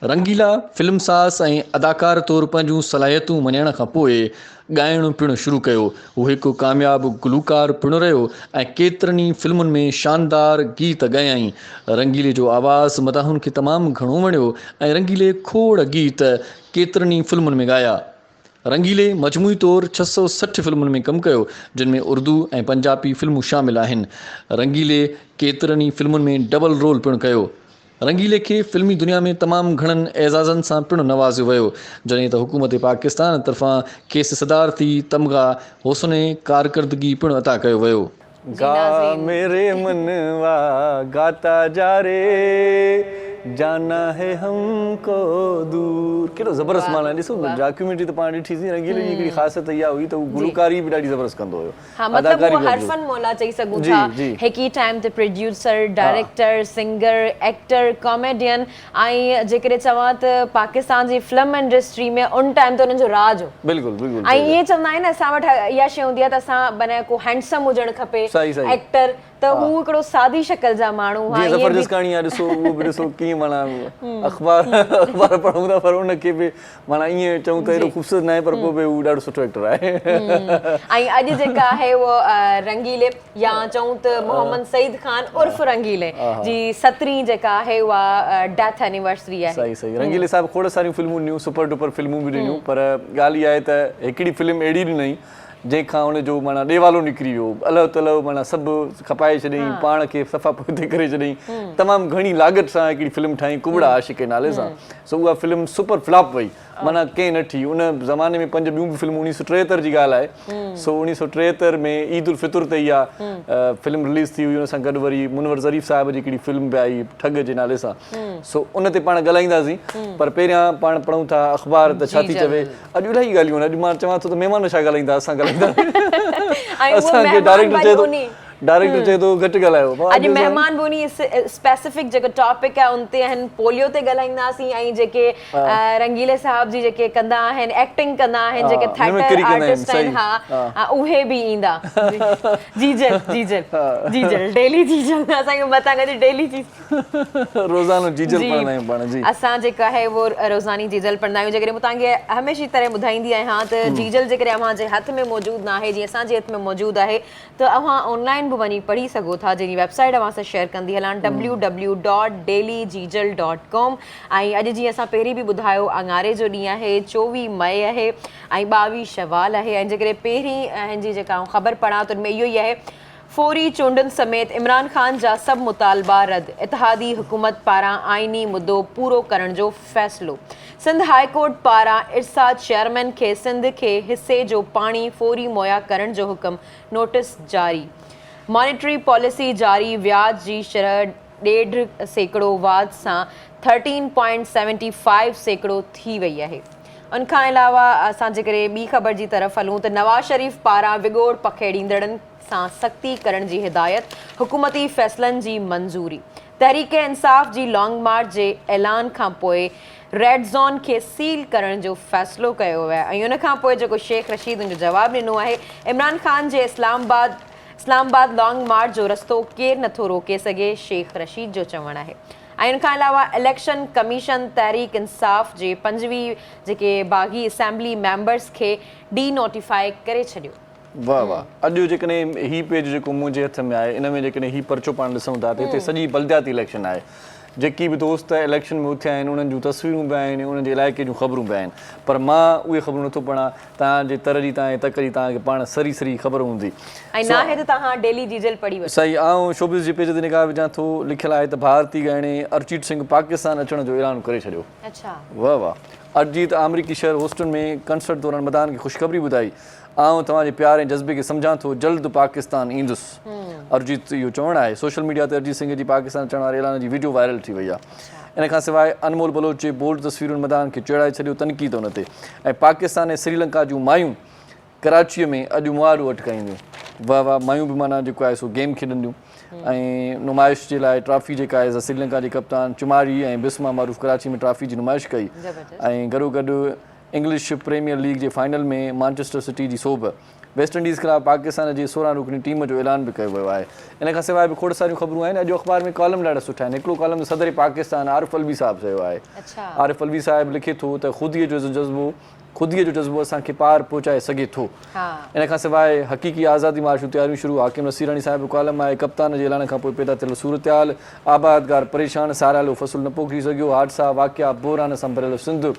रंगीला फिल्म साज़ ऐं अदाकार तौरु पंहिंजूं सलाहियतूं मञण खां पोइ ॻाइणु पिणु शुरू कयो। हू हिकु कामयाबु गुलूकार पिणु रहियो ऐं केतिरनि ई फिल्मुनि में शानदार गीत ॻायाईं। रंगीले जो आवाज़ मदाहुनि खे तमामु घणो वणियो ऐं रंगीले खोड़ गीत केतिरनि ई फिल्मुनि में ॻाया। रंगीले मजमूई तौरु 660 फिल्मुनि में कमु कयो, जिन में उर्दू ऐं पंजाबी फिल्मूं शामिल आहिनि। रंगीले केतिरनि ई फिल्मुनि में डबल रोल पिणु कयो। रंगीले खे फिल्मी दुनिया में तमामु घणनि एज़ाज़नि सां पिणु नवाज़ियो वियो, जॾहिं त हुकूमत पाकिस्तान तरफ़ां खेसि सदारती तमग़ा हुस्न कारकर्दगी पिणु अता कयो वियो। गा मेरे मनवा गाता जा रे, जाना है हमको दूर। केॾो ज़बरदस्त माना ॾिसो डॉक्यूमेंट्री त पाण ॾिठीसीं। रंगीले जी हिकिड़ी ख़ासियत इहा हुई त हू गुलकारी बि ॾाढी ज़बरदस्त कंदो हुयो। हा, मतलब वो हरफन मौला चई सघूं था। हिक ई टाइम ते producer, director, singer, actor, comedian ऐं जेकॾहिं चवां त पाकिस्तान जी फिल्म इंडस्ट्री में उन टाइम ते हुननि जो राज हो। बिल्कुलु बिल्कुलु। ऐं ईअं चवंदा आहिनि असां वटि इहा शइ हूंदी आहे त असां माना को हैंडसम हुजणु खपे एक्टर, त हू हिकिड़ो सादी शक्ल जा माण्हू। जीअं ज़बरदस्त कहाणी आहे, ॾिसो उहो बि ॾिसो कीअं माना अख़बार पढ़ूं था, पर उनखे बि माना ईअं चऊं त एॾो ख़ूबसूरत न आहे, पर पोइ बि हू ॾाढो सुठो एक्टर आहे। ऐं अॼु जेका आहे उहो रंगीले या चऊं त मोहम्मद सईद ख़ान उर्फ़ रंगीले जी 17वीं जेका आहे उहा डेथ एनिवर्सरी आहे। सही सही। रंगीले साहिब खोड़ सारियूं फिल्मूं ॾिनियूं, सुपर डुपर फिल्मूं बि ॾिनियूं, पर ॻाल्हि इहा आहे त हिकिड़ी फिल्म अहिड़ी ॾिनई जंहिंखां हुनजो माना ॾेवालो निकिरी वियो, अलॻि तलॻि माना सभु खपाए छॾियईं, पाण खे सफ़ा पुठिते करे छॾियईं। तमामु घणी लागत सां हिकिड़ी फिल्म ठाही कुबड़ा आशिक जे नाले सां। सो उहा फिल्म सुपर फ्लॉप वई, माना कंहिं न थी। उन ज़माने में 5 ॿियूं बि फिल्मूं 1973 जी ॻाल्हि आहे। सो 1973 में ईद उल फितर ते इहा फिल्म रिलीज़ थी हुई। उन सां गॾु वरी मुनवर ज़रीफ़ साहिब जी हिकिड़ी फिल्म बि आई ठग जे नाले सां। सो उन ते पाण ॻाल्हाईंदासीं, पर पहिरियां पाण पढ़ूं था अख़बार त छा थी चवे। अॼु इलाही ॻाल्हियूं आहिनि। अॼु मां चवां थो त महिमान छा ॻाल्हाईंदा, असां ॻाल्हाईंदा। असांखे डायरेक्टर चए थो घटि ॻाल्हायो। अॼु महिमान बोनी स्पेसिफिक जेको टॉपिक आहे उन ते आहिनि, पोलियो ते ॻाल्हाईंदासीं ऐं जेके रंगीले साहब जी जेके कंदा आहिनि, एक्टिंग कंदा आहिनि, जेके थिएटर आर्टिस्ट आहिनि, हा उहे बि ईंदा। जीजल जीजल जीजल डेली जीजल असांखे मथां गॾु डेली रोज़ानो जीजल पढ़ंदा आहियूं पाण। जी, असां जेका आहे वो रोज़ानी जीजल पढ़ंदा आहियूं। जेकॾहिं मां तव्हांखे हमेशह तरह ॿुधाईंदी आहियां त जीजल जेकॾहिं अव्हां जे हथ में मौजूदु न आहे, जीअं असांजे हथ में मौजूदु आहे, त अव्हां ऑनलाइन बि वञी पढ़ी सघो था, जंहिंजी वेबसाइट अव्हां सां शेयर कंदी हलां www.dailyjeejal.com। ऐं अॼु जीअं असां पहिरीं बि ॿुधायो, अंगारे जो ॾींहुं आहे, 24 मई आहे ऐं 22 शवाल आहे। ऐं जेकॾहिं पहिरीं हिन जी जेका ख़बर पढ़ां त उनमें इहो ई आहे, फौरी चूंडुनि समेत इमरान ख़ान जा सभु मुतालबा रद्द, इतिहादी हुकूमत पारां आइनी मुद्दो पूरो करण जो फ़ैसिलो। सिंध हाई कोर्ट पारां इरसाद चेयरमैन खे सिंध खे हिसे जो पाणी फौरी मुहैया करण जो हुकुम, नोटिस जारी। मॉनेटरी पॉलिसी जारी, व्याज जी शरह 1.5% वाध सां 13.75% थी वई आहे। उनखां अलावा असां जेकॾहिं ॿी ख़बर जी तरफ़ हलूं त नवाज़ शरीफ़ पारां विगोड़ पखेड़ींदड़नि सां सख़्ती करण जी हिदायत, हुकूमती फ़ैसिलनि जी मंज़ूरी। तहरीक इंसाफ़ जी लॉन्ग मार्च जे ऐलान खां पोइ रेड ज़ोन खे सील करण जो फ़ैसिलो कयो वियो आहे। ऐं उनखां पोइ जेको शेख रशीद उनजो जवाबु ॾिनो आहे, इमरान ख़ान जे इस्लामाबाद लॉन्ग मार्च जो रस्तो केरु नथो रोके सघे, शेख रशीद जो चवणु आहे। ऐं उनखां अलावा इलेक्शन कमीशन तहरीक इंसाफ़ जे 5वीं जेके बाग़ी असेंबली मेंबर्स खे डी नोटिफाई करे छॾियो। वाह वाह। अॼु जेकॾहिं ही पेज जेको मुंहिंजे हथ में आहे, इन में जेकॾहिं ही पर्चो पाण ॾिसूं था त हिते सॼी बलदियाती इलेक्शन आहे। जेकी बि दोस्त इलेक्शन में उथिया आहिनि उन्हनि जूं तस्वीरूं बि आहिनि उन्हनि जे इलाइक़े जूं ख़बरूं बि आहिनि पर मां उहे ख़बरूं नथो पढ़ां तव्हांजे तर जी तव्हांजे तक जी तव्हांखे पाण सरी सरी ख़बर हूंदी ऐं न आहे त तव्हां डेली डीजल पढ़ी वठो सही आउं शोबिस जे पेज ते निगाह विझां थो लिखियलु आहे त भारतीय ॻाइणे अरिजीत सिंह पाकिस्तान अचण जो ऐलान करे छॾियो अच्छा वाह वाह अरिजीत अमरीकी शहर होस्टन में कंसर्ट दौरान मदान खे ख़ुशख़बरी ॿुधाई आउं तव्हांजे प्यार ऐं जज़्बे खे सम्झां थो जल्द पाकिस्तान ईंदुसि अरिजीत इहो चवणु आहे सोशल मीडिया ते अरिजीत सिंह जी पाकिस्तान अचण वारे ऐलान जी वीडियो वायरल थी वई आहे इन खां सवाइ अनमोल बलोच जे बोल्ड तस्वीरुनि मैदान खे चिड़ाए छॾियो तनक़ीद हुन ते ऐं पाकिस्तान ऐं श्रीलंका जूं मायूं कराचीअ में अॼु मुआरूं अटकाईंदियूं वाह वाह मायूं बि माना जेको आहे सो गेम खेॾंदियूं ऐं नुमाइश जे लाइ ट्रॉफी जेका आहे श्रीलंका जे कप्तान चुमारी ऐं बिस्मा मारूफ़ कराची में ट्रॉफी जी नुमाइश कई ऐं गॾो गॾु इंग्लिश प्रीमियर लीग जे फाइनल में मैनचेस्टर सिटी जी सोभ वेस्ट इंडीज़ ख़िलाफ़ु पाकिस्तान जी 16 रुकनी टीम जो ऐलान बि कयो वियो आहे इन खां सवाइ बि खोड़ सारियूं ख़बरूं आहिनि अॼु अख़बार में कॉलम ॾाढा सुठा आहिनि हिकिड़ो कॉलम सदर पाकिस्तान आरिफ अलवी साहिबु चयो आहे आरिफ अलवी साहिबु लिखे थो त ख़ुदीअ जो जज़्बो असांखे पार पहुचाए सघे थो इन खां सवाइ हक़ीक़ी आज़ादी मार्च जूं तयारियूं शुरू हाकिम नसीराणी साहिब कॉलम आहे कप्तान जे ऐलान खां पोइ पैदा थियल सूरतहाल आबादगार परेशान सारियालो फ़सुलु न पोखी सघियो हादसा वाक़िया बहिरान सां भरियल सिंध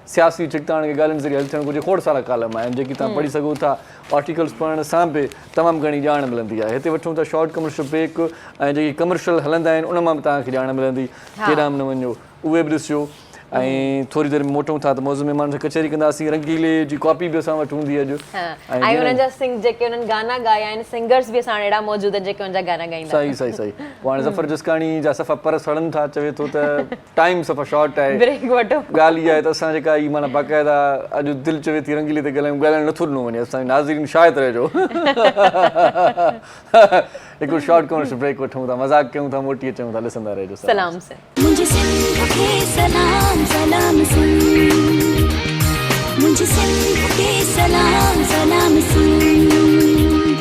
सियासी चिकताण खे ॻाल्हियुनि ज़रिए हल थियणु घुरिजे खोड़ सारा कॉलम आहिनि जेकी तव्हां पढ़ी सघो था आर्टिकल्स पढ़ण सां बि तमामु घणी ॼाण मिलंदी आहे हिते वठूं था शॉर्ट कमर्शियल ब्रेक ऐं जेकी कमर्शियल हलंदा आहिनि उन मां बि तव्हांखे ॼाण मिलंदी केॾां न वञो उहे बि ॾिसिजो ऐं थोरी देरि में मोटूं था त मौज़ महिमान सां कचहरी कंदासीं रंगीले जी कॉपी बि असां वटि हूंदी अॼु ऐं उन्हनि जा जेके उन्हनि गाना ॻाया आहिनि सिंगर्स बि असां अहिड़ा मौजूद आहिनि जेके उनजा गाना ॻाईंदा सही सही सही पोइ हाणे ज़फ़र जसकाणी जा सफ़ा पर सड़नि था चवे थो त टाइम सफ़ा शॉर्ट आहे ब्रेक वठो ॻाल्हि इहा आहे त असां जेका ई माना बाक़ाइदा अॼु दिलि चवे थी रंगीले ते ॻाल्हाइणु नथो ॾिनो वञे असांजी नाज़रीन शायदि रहिजो हिकिड़ो शॉर्ट कमर्शियल ब्रेक वठूं था मज़ाक कयूं था मोटी अचूं था ॾिसंदा रहिजो सलाम से मुझे सिंध के सलाम सलाम सुन मुझे सिंध के सलाम सलाम सुन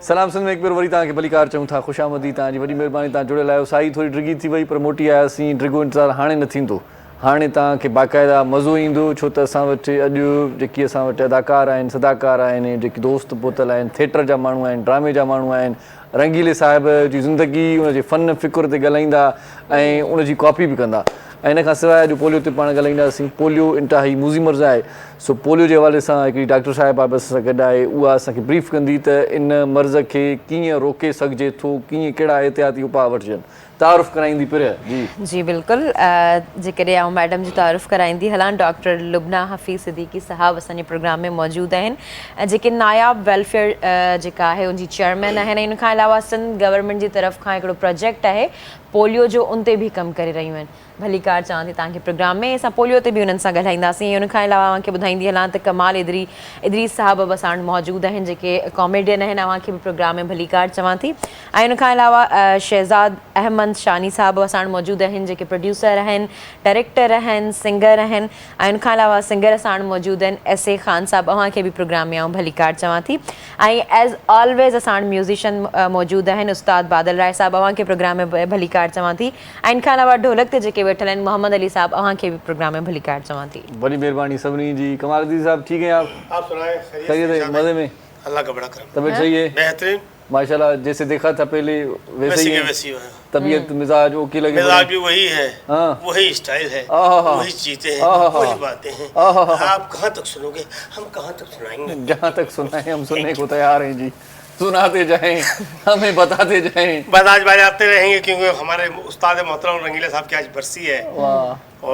सलाम सिंध में हिकु भेरो वरी तव्हांखे भलीकार चऊं था ख़ुशि आमदी तव्हांजी वॾी महिरबानी तव्हां जुड़ियल आहियो साई थोरी डिघी थी वई पर मोटी आयासीं डिघो इंतज़ारु हाणे न थींदो हाणे तव्हांखे बाक़ाइदा मज़ो ईंदो छो त असां वटि अॼु जेकी असां वटि अदाकार आहिनि सदाकार आहिनि जेकी दोस्त पोतल आहिनि थिएटर जा माण्हू आहिनि ड्रामे जा माण्हू आहिनि रंगीले साहिब जी ज़िंदगी उनजे फ़न फ़िकुर ते ॻाल्हाईंदा ऐं उनजी कॉपी बि कंदा ऐं इन खां सवाइ अॼु पोलियो ते पाण ॻाल्हाईंदासीं पोलियो इंतिहाई मुज़ी मर्ज़ आहे सो पोलियो जे हवाले सां हिकिड़ी डॉक्टर साहिबा बि असां सां गॾु आहे उहा असांखे ब्रीफ कंदी त इन मर्ज़ खे कीअं रोके सघिजे थो कीअं कहिड़ा एहतियाती उपाउ वठिजनि तारुफ़ कराईंदी पिया जी बिल्कुलु जेकॾहिं आउं मैडम जी तारुफ़ कराईंदी हलां डॉक्टर लुबना हफ़ीज़ सिद्दीकी साहब असांजे प्रोग्राम में मौजूदु आहिनि जेके नायाब वेलफेयर जेका आहे उनजी चेयरमैन आहिनि ऐं उनखां अलावा सिंध गवर्नमेंट जी तरफ़ खां हिकिड़ो प्रोजेक्ट आहे पोलियो जो उन ते बि कमु करे रहियूं आहिनि भलीकार चवां थी तव्हांखे प्रोग्राम में असां पोलियो ते बि उन्हनि सां ॻाल्हाईंदासीं उनखां अलावा तव्हांखे ॿुधाईंदी हलां त कमाल इदरीस साहब बि असां वटि मौजूदु आहिनि जेके कॉमेडियन आहिनि तव्हांखे बि प्रोग्राम में भलीकार चवां थी ऐं उनखां अलावा शहज़ाद अहमद शानी साहब असां वटि मौजूदु आहिनि जेके प्रोड्यूसर आहिनि डायरेक्टर आहिनि सिंगर आहिनि ऐं उनखां अलावा सिंगर असां वटि मौजूदु आहिनि एस.ए. ख़ान साहब अव्हांखे बि प्रोग्राम में भलीकार चवां थी ऐं एज़ ऑलवेज़ असां वटि म्यूज़िशियन मौजूदु आहिनि उस्ताद बादल राय साहब अव्हांखे प्रोग्राम में भलीकार चवां थी ऐं इनखां अलावा ढोलक ते जेके वेठल आहिनि मोहम्मद अली साहब अव्हांखे बि प्रोग्राम में भलीकार चवां थी बड़ी मेहरबानी सभिनी जी कमालुद्दीन साहब ठीक हैं आप सुनाएं खैरियत है मजे में अल्लाह का बड़ा करम तबीयत सही है बेहतरीन माशाल्लाह जैसे देखा था पहले वैसे ही वैसी है तबीयत मिजाज ओके लगे मिजाज भी वही है हाँ। वही स्टाइल है आहा। वही चीजें हैं वही बातें हैं आप कहाँ तक सुनोगे हम कहाँ तक सुनाएंगे जहाँ तक सुनाए हम सुनने को तैयार हैं जी सुनाते जाएं हमें बताते जाएं बस आज बजाते रहेंगे क्योंकि हमारे उस्ताद मोहतरम रंगीला साहब की आज बरसी है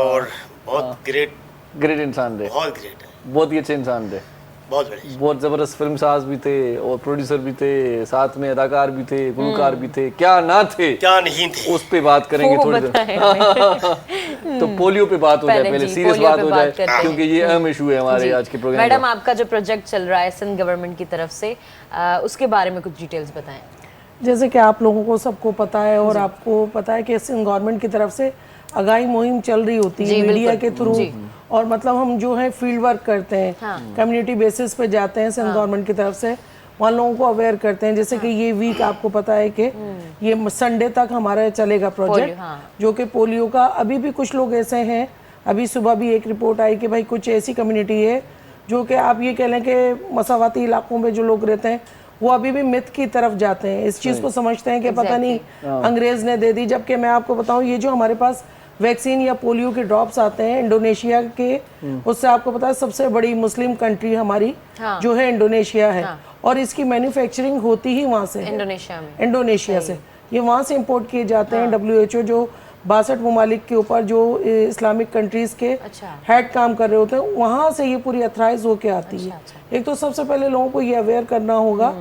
और बहुत ग्रेट इंसान थे बहुत ग्रेट है बहुत ही अच्छे इंसान थे बहुत बढ़िया बहुत ज़बरदस्त फिल्म साज भी थे और प्रोड्यूसर भी थे साथ में अदाकार भी थे गुलकार भी थे क्या ना थे क्या नहीं थे उस पे बात करेंगे थोड़ी देर तो पोलियो पे बात हो जाए पहले सीरियस बात हो जाए क्योंकि ये अहम इशू है हमारे आज के प्रोग्राम मैडम आपका जो प्रोजेक्ट चल रहा है सिंध गवर्नमेंट की तरफ से उसके बारे में कुछ डिटेल्स बताएं जैसे कि आप लोगों को सबको पता है और आपको पता है कि सिंध गवर्नमेंट की तरफ से आगाही मुहिम चल रही होती है मीडिया के थ्रू और मतलब हम जो है फील्ड वर्क करते हैं कम्युनिटी बेसिस पे जाते हैं सिंध गवर्नमेंट की तरफ से वहाँ लोगों को अवेयर करते हैं जैसे कि ये वीक आपको पता है कि ये संडे तक हमारा चलेगा प्रोजेक्ट जो कि पोलियो का अभी भी कुछ लोग ऐसे हैं अभी सुबह भी एक रिपोर्ट आई कि भाई कुछ ऐसी कम्युनिटी है जो कि आप ये कह लें कि मसावाती इलाकों में जो लोग रहते हैं वो अभी भी मिथ की तरफ जाते हैं, इस चीज़ को समझते हैं कि पता नहीं अंग्रेज ने दे दी। जबकि मैं आपको बताऊं, ये जो हमारे पास वैक्सीन या पोलियो के ड्रॉप्स आते हैं इंडोनेशिया के, उससे आपको पता है सबसे बड़ी मुस्लिम कंट्री हमारी जो है इंडोनेशिया है, और इसकी मैन्युफैक्चरिंग होती ही वहाँ से है, इंडोनेशिया से। ये वहाँ से इंपोर्ट किए जाते हैं। WHO जो 62 ममालिक के ऊपर जो इस्लामिक कंट्रीज के हेड काम कर रहे होते हैं, वहाँ से ये पूरी अथराइज होके आती है। एक तो सबसे पहले लोगों को ये अवेयर करना होगा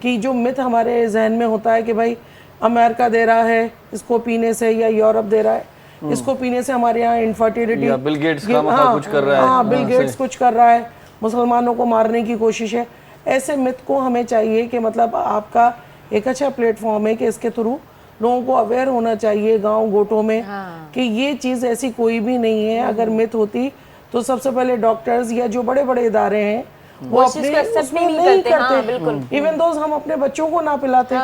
कि जो मिथ हमारे जहन में होता है कि भाई अमेरिका दे रहा है इसको पीने से, या यूरोप दे रहा है इसको पीने से हमारे यहाँ इनफर्टिलिटी, बिल गेट्स कुछ कर रहा है, हाँ बिल गेट्स कुछ कर रहा है, मुसलमानों को मारने की कोशिश है। ऐसे मिथ को हमें चाहिए कि मतलब आपका एक अच्छा प्लेटफॉर्म है कि इसके थ्रू लोगों को अवेयर होना चाहिए गांव गोटों में कि ये चीज़ ऐसी कोई भी नहीं है। अगर मिथ होती तो सबसे पहले डॉक्टर्स या जो बड़े बड़े इदारे हैं वो अपने उसमें नहीं करते। इवन दो हम अपने बच्चों को ना पिलाते,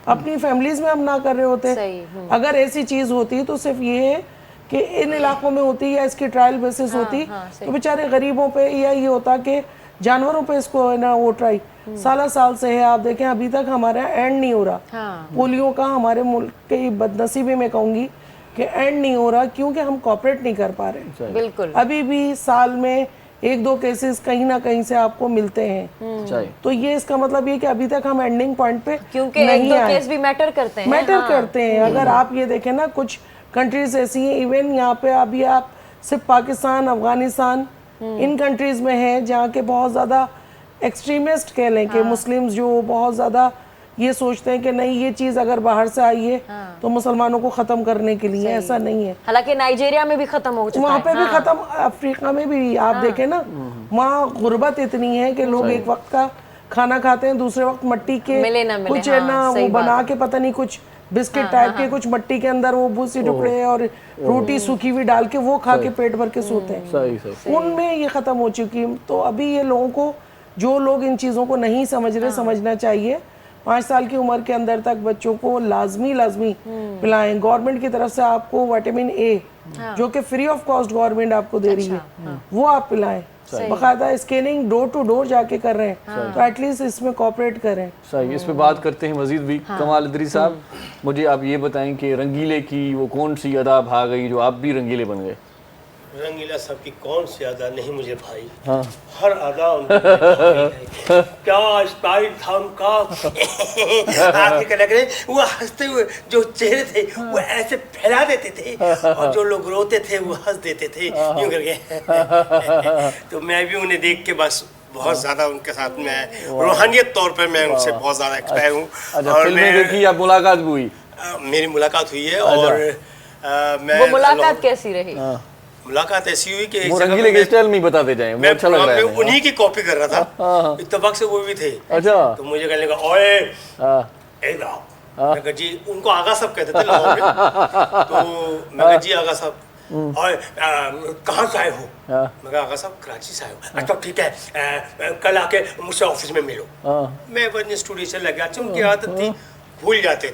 अपनी फैमिलीज में हम ना कर रहे होते। अगर ऐसी चीज़ होती तो सिर्फ ये है कि इन इलाकों में होती या इसकी ट्रायल बेसिस होती तो बेचारे गरीबों पे, या ये होता कि जानवरों पे इसको है ना वो ट्राई साल से है। आप देखें अभी तक हमारे यहाँ एंड नहीं हो रहा पोलियो का, हमारे मुल्क की बदनसीबी में कहूँगी कि एंड नहीं हो रहा, क्योंकि हम कॉपरेट नहीं कर पा रहे। बिल्कुल, अभी भी साल में 1-2 केसेस कहीं ना कहीं से आपको मिलते हैं। तो ये इसका मतलब ये कि अभी तक हम एंडिंग पॉइंट पे क्योंकि नहीं 1-2 आए। केस भी मैटर करते हैं, अगर आप ये देखें ना, कुछ कंट्रीज ऐसी हैं, इवन यहाँ पे अभी आप सिर्फ पाकिस्तान, अफगानिस्तान इन कंट्रीज में है जहाँ के बहुत ज़्यादा एक्सट्रीमिस्ट कह लें कि मुस्लिम्स जो बहुत ज़्यादा ये सोचते हैं कि नहीं ये चीज़ अगर बाहर से आई है तो मुसलमानों को ख़त्म करने के लिए, ऐसा नहीं है। हालांकि नाइजीरिया में भी ख़त्म हो चुका है, वहाँ पे भी ख़त्म, अफ्रीका में भी आप देखें ना, वहाँ गुर्बत इतनी है कि लोग एक वक्त का खाना खाते हैं, दूसरे वक्त मट्टी के कुछ है ना वो बना के पता नहीं कुछ बिस्किट टाइप के कुछ मट्टी के अंदर वो भूसी टुकड़े और रोटी सूखी हुई डाल के वो खा के पेट भर के सोते हैं। उनमें ये ख़त्म हो चुकी। तो अभी ये लोगों को, जो लोग इन चीज़ों को नहीं समझ रहे, समझना चाहिए। 5 साल की उम्र के अंदर तक बच्चों को लाजमी पिलाएं। गवर्नमेंट की तरफ से आपको विटामिन ए जो कि फ्री ऑफ कॉस्ट गवर्नमेंट आपको दे रही है, वो आप पिलाएं। बकायदा स्कैनिंग डोर टू डोर जाके कर रहे हैं, तो एटलीस्ट इसमें कोऑपरेट करें। सही, इस पे बात करते हैं मजीद भी। कमाल अदरी साहब, मुझे आप ये बताएं कि रंगीले की वो कौन सी अदा भा गई जो आप भी रंगीले बन गए? रंगीला साहब की कौन सी अदा नहीं मुझे भाई, हर अदा उनकी क्या स्टाइल था उनका। आगे क्या लग रहे, वो हंसते हुए जो चेहरे थे वो ऐसे फैला देते थे, और जो लोग रोते थे वो हंस देते थे यूं करके। तो मैं भी उन्हें देख के बस बहुत ज्यादा उनके साथ में रूहानियत तौर पे मैं उनसे बहुत ज्यादा एक्सपायर हूँ। और फिल्में देखी या मुलाकात भी हुई? मेरी मुलाकात हुई है। और मैं वो मुलाकात कैसी रही? मुलाकात ऐसी हुई कि वो रंगीले के स्टाइल में बताते जाएं, वो अच्छा लग रहा है। मैं उन्हीं की कॉपी कर रहा था, इत्तेफाक से वो भी थे। अच्छा, तो मुझे कहने लगा ओए मैं कहा जी, उनको आगा साहब कहते थे लाहौर में। तो मैं कहा जी आगा साहब, और कहाँ से आए हो? मैं कहा आगा साहब कराची से आए हो। अच्छा ठीक है, कल आके मुझसे ऑफिस में मिलो। मैं बस स्टूडियो से लगा, उनकी आदत थी भूल जाते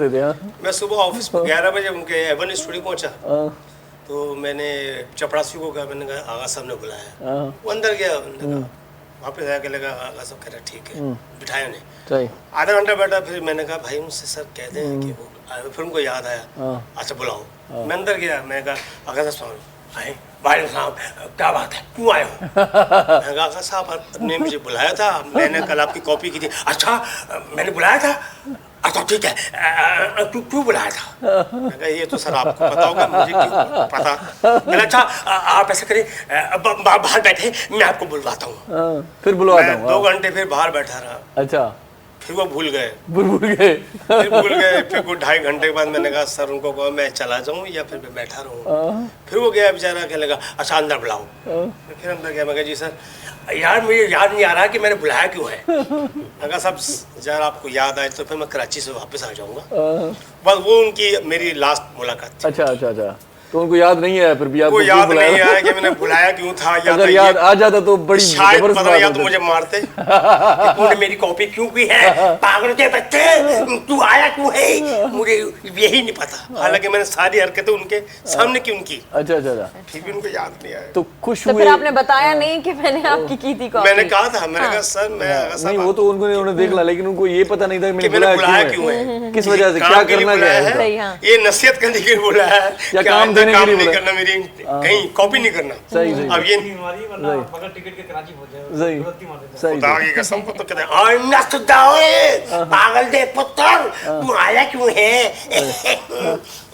थे। मैं सुबह ऑफिस 11 बजे उनके एवन स्टूडियो पहुंचा, तो मैंने चपरासी को कहा, मैंने कहा आगा साहब ने बुलाया। वो अंदर गया, वापस आके लगा आगा साहब कह रहा ठीक है, बिठाया उन्हें। आधा घंटा बैठा, फिर मैंने कहा भाई उनसे सर कहते हैं कि वो आए। फिर उनको याद आया, अच्छा बुलाओ। मैं अंदर गया, मैंने कहा आगा साहब आए, वालेकुम साहब क्या बात है, क्यों आए हो? मैं कहा आगा साहब ने मुझे बुलाया था, मैंने कल आपकी कॉपी की थी। अच्छा मैंने बुलाया था, अच्छा ठीक है, तू क्यों बुलाया था? मैं कहा ये तो सर आपको पता होगा, मुझे क्यों पता? मैंने अच्छा आप ऐसा करें, बाहर बैठे, मैं आपको बुलवाता हूँ। फिर बुलवाता हूँ। 2 घंटे फिर बाहर बैठा रहा। अच्छा, फिर वो भूल गए। फिर 2.5 घंटे के बाद मैंने कहा सर उनको कहा मैं चला जाऊँ या फिर मैं बैठा रहूँ। फिर वो गया बेचारा, कहने लगा अच्छा अंदर बुलाओ। फिर अंदर गया, मैं कहा जी सर यार मुझे याद नहीं आ रहा कि मैंने बुलाया क्यों है। मैं कहा साहब जरा आपको याद आए तो फिर मैं कराची से वापस आ जाऊँगा। बस वो उनकी मेरी लास्ट मुलाकात थी। अच्छा। तो उनको याद नहीं आया फिर भी आपको वो क्यों याद बुलाया? नहीं आया कि मैंने बुलाया क्यों था, या अगर तो याद आ जाता तो बड़ी शायद जबरदस्त पता नहीं, या बात तो होती। मुझे मारते कि तूने मेरी कॉपी क्यों की है, पागल के बच्चे, तू आया क्यों है, मुझे यही नहीं पता। हालांकि मैंने सारी हरकतें उनके सामने क्यों की, अच्छा अच्छा अच्छा, फिर भी उनको याद नहीं आया। तो खुश तो हुए? फिर आपने बताया नहीं कि मैंने आपकी की थी कॉपी? मैंने कहा था, मैंने कहा सर मैं नहीं, वो तो उन्होंने देख ला, लेकिन उनको ये पता नहीं था कि कि मैंने मैंने बुलाया बुलाया क्यों क्यों है, किस वजह से, काम क्या के लिए करना क्या बुलाया है। सही, हाँ। ये नसीहत करने के लिए बुलाया है या कि काम आइंदा देने के काम लिए नहीं बुलाया? करना, मेरी कहीं कॉपी नहीं करना। सही सही अब ये सही सही खुदा की कसम को तो कहते हैं आइंदा सुधा ओए पागल दे पुत्र, तू आया क्यों है।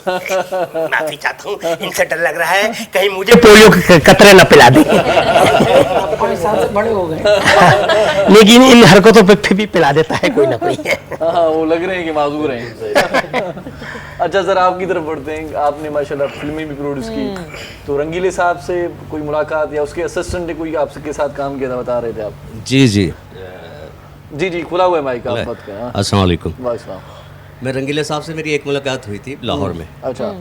माफी चाहता हूँ, इनसे डर लग रहा है कहीं मुझे पोलियो के कतरे न पिला दे। आप 5 साल से बड़े हो गए। लेकिन इन हरकतों पे फिर भी पिला देता है कोई ना कोई। हाँ, वो लग रहे हैं कि माजूर हैं। अच्छा सर, आपकी तरफ बढ़ते हैं। आपने माशाल्लाह फिल्में भी प्रोड्यूस की, तो रंगीले साहब से कोई मुलाकात या उसके असिस्टेंट ने कोई आपके के साथ काम किया था, बता रहे थे आप? जी जी जी जी, खुला हुआ है माइक, आप बात करें। हाँ, अस्सलाम वालेकुम। वालेकुम। मैं रंगीले साहब से मेरी एक मुलाकात हुई थी लाहौर में, अच्छा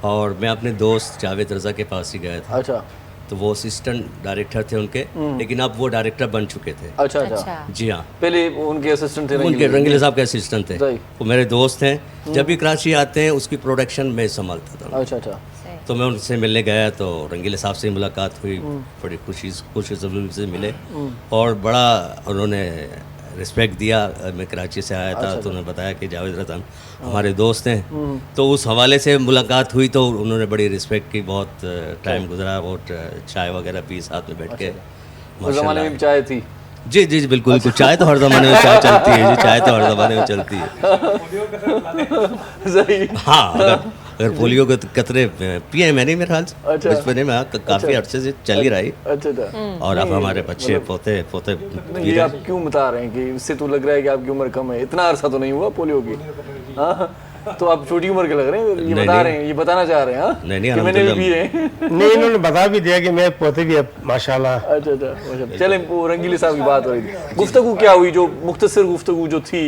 और मैं अपने दोस्त जावेद रज़ा के पास ही गया था। अच्छा तो वो असिस्टेंट डायरेक्टर थे उनके, लेकिन अब वो डायरेक्टर बन चुके थे। अच्छा अच्छा, अच्छा। जी हाँ, पहले उनके असिस्टेंट थे उनके रंगीले साहब के असिस्टेंट थे। सही। वो मेरे दोस्त हैं, जब भी कराची आते हैं उसकी प्रोडक्शन में संभालता था। अच्छा अच्छा, तो मैं उनसे मिलने गया तो रंगीले साहब से मुलाकात हुई, बड़ी खुशी से मिले, और बड़ा उन्होंने रिस्पेक्ट दिया। मैं कराची से आया था, तो उन्होंने बताया कि जावेद रज़ा हमारे दोस्त हैं, तो उस हवाले से मुलाकात हुई। तो उन्होंने बड़ी रिस्पेक्ट की, बहुत टाइम गुजरा, बहुत चाय वगैरह पी साथ में बैठ के। उस जमाने में भी चाय थी? जी जी जी, बिल्कुल बिल्कुल, चाय तो हर ज़माने में चाय चलती है जी, चाय तो हर ज़माने में चलती है। सही। हाँ, अगर पोलियो के कतरे पिए हैं मैंने, मेरे ख्याल से अच्छा। बचपने में, काफ़ी अर्से से चल ही रही, अच्छा अच्छा, और अब हमारे बच्चे पोते पोते नहीं, ये आप क्यों बता रहे हैं कि इससे तो लग रहा है कि आपकी उम्र कम है, इतना अरसा तो नहीं हुआ पोलियो की। हाँ, तो आप छोटी उम्र के लग रहे हैं, ये नहीं, बता नहीं। रहे हैं, ये बताना चाह रहे हैं। हाँ, नहीं, नहीं, कि मैंने भी अल्हम्दुलिल्लाह। पिए हैं। नहीं, इन्होंने बता भी दिया कि मैं पोते भी अब माशाल्लाह। अच्छा अच्छा, माशाल्लाह। चलें, वो रंगीले साहब की बात हो रही थी, गुफ्तगू क्या हुई, जो मुख्तसर गुफ्तगू जो थी,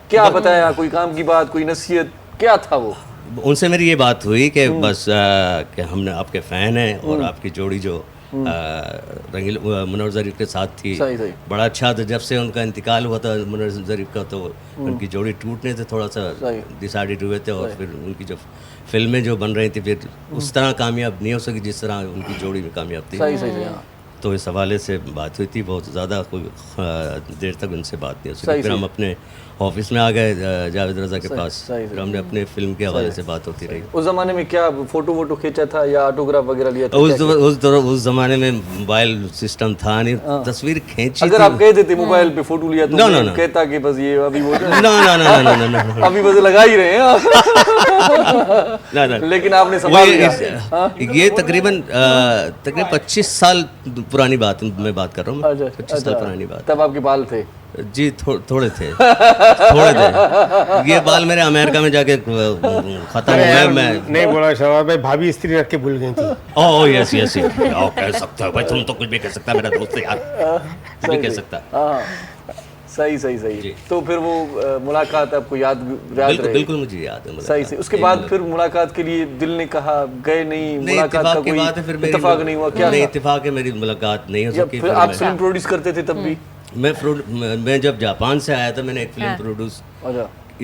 क्या बताया, कोई काम की बात, कोई नसीहत, क्या था वो? उनसे मेरी ये बात हुई कि बस कि हमने आपके फ़ैन हैं, और आपकी जोड़ी जो रंगील मुनव्वर ज़रीफ के साथ थी, सही सही, बड़ा अच्छा था। जब से उनका इंतकाल हुआ था मुनव्वर ज़रीफ का, तो उनकी जोड़ी टूटने से थोड़ा सा सही। डिसाइडेड हुए थे, और फिर उनकी जो फिल्में जो बन रही थी, फिर उस तरह कामयाब नहीं हो सकी जिस तरह उनकी जोड़ी में कामयाब थी। सही सही, हाँ। तो इस हवाले से बात हुई थी, बहुत ज़्यादा कोई देर तक उनसे बात नहीं हो सही, सकी। फिर हम अपने ऑफिस में आ गए जावेद रज़ा के पास, सही, फिर हमने अपने फिल्म के हवाले से बात होती रही। उस जमाने में क्या फोटो वोटो खींचा था या ऑटोग्राफ वगैरह लिया था? उस जमाने में मोबाइल सिस्टम था नहीं, तस्वीर खींची अगर थी। आप कह देते मोबाइल पे फोटो लिया तो No, no, मैं no. कहता कि बस ये अभी वो ना ना ना ना ना ना अभी बस लगा ही रहे हैं आप। ना ना, लेकिन आपने संभाल लिया। हाँ? ये तकरीबन 25 साल पुरानी बात मैं बात कर रहा हूँ। अच्छा, 25 साल पुरानी बात। तब आपके बाल थे? जी थोड़े थे, थोड़े थे। ये बाल मेरे अमेरिका में जाके खत्म हो गए। मैं नहीं बोला शबाब भाई, भाभी स्त्री रख के भूल गई थी। ओह यस यस, कह सकता है भाई, तुम तो कुछ भी कह सकता है, मेरा दोस्त है यार, कुछ भी कह सकता है। हाँ, सही सही सही। तो फिर वो मुलाकात आपको याद बिल्कुल रहे? बिल्कुल मुझे याद है मुलाकात। सही से उसके बाद फिर मुलाकात के लिए दिल ने कहा, गए नहीं? मुलाकात का कोई इत्तेफाक नहीं हुआ? क्या नहीं, इत्तेफाक है, मेरी मुलाकात नहीं हो सकी। फिर आप फिल्म प्रोड्यूस करते थे तब भी? मैं जब जापान से आया था, मैंने एक फिल्म प्रोड्यूस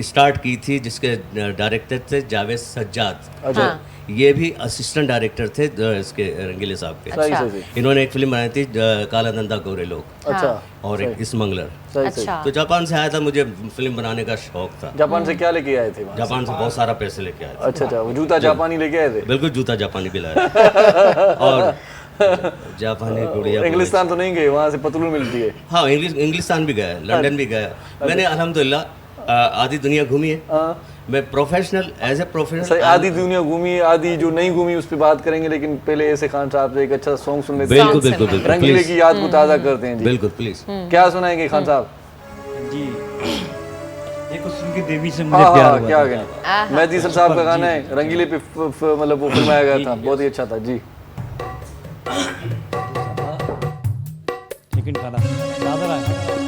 स्टार्ट की थी, जिसके डायरेक्टर थे जावेद सज्जाद। अच्छा। ये भी असिस्टेंट डायरेक्टर थे इसके रंगीले साहब के। सही सही। इन्होंने एक फिल्म बनाई थी काला धंधा गोरे लोग, अच्छा, और एक स्मगलर। सही सही। अच्छा। तो जापान से आया था, मुझे फिल्म बनाने का शौक था। जापान से क्या लेके आए थे वहाँ? जापान से बहुत सारा पैसे लेके आया था। अच्छा अच्छा, वो जूता जापानी लेके आए थे? बिल्कुल, जूता जापानी भी लाया। और जापानी गुड़िया। इंग्लिस्तान तो नहीं गए? वहाँ से पतलून मिलती है? हाँ, इंग्लिस्तान भी गया, लंदन भी गया। मैंने अल्हम्दुलिल्लाह आधी दुनिया घूमी है। मैं प्रोफेशनल, एज ए प्रोफेशनल सही। आधी दुनिया घूमी है, आधी जो नहीं घूमी उस पर बात करेंगे, लेकिन पहले ऐसे खान साहब से एक अच्छा सॉन्ग सुन लेते हैं। बिल्कुल बिल्कुल बिल्कुल, रंगीले प्लीज की याद को ताज़ा करते हैं जी। बिल्कुल प्लीज। क्या सुनाएंगे खान साहब? जी, एक सुन के देवी से हाँ मुझे प्यार हाँ, हुआ क्या था। कहना। मेहदी हसन साहब का गाना है, रंगीले पे मतलब वो फिल्माया गया था, बहुत ही अच्छा था जी। चिकन खाना ज़्यादा रहा है।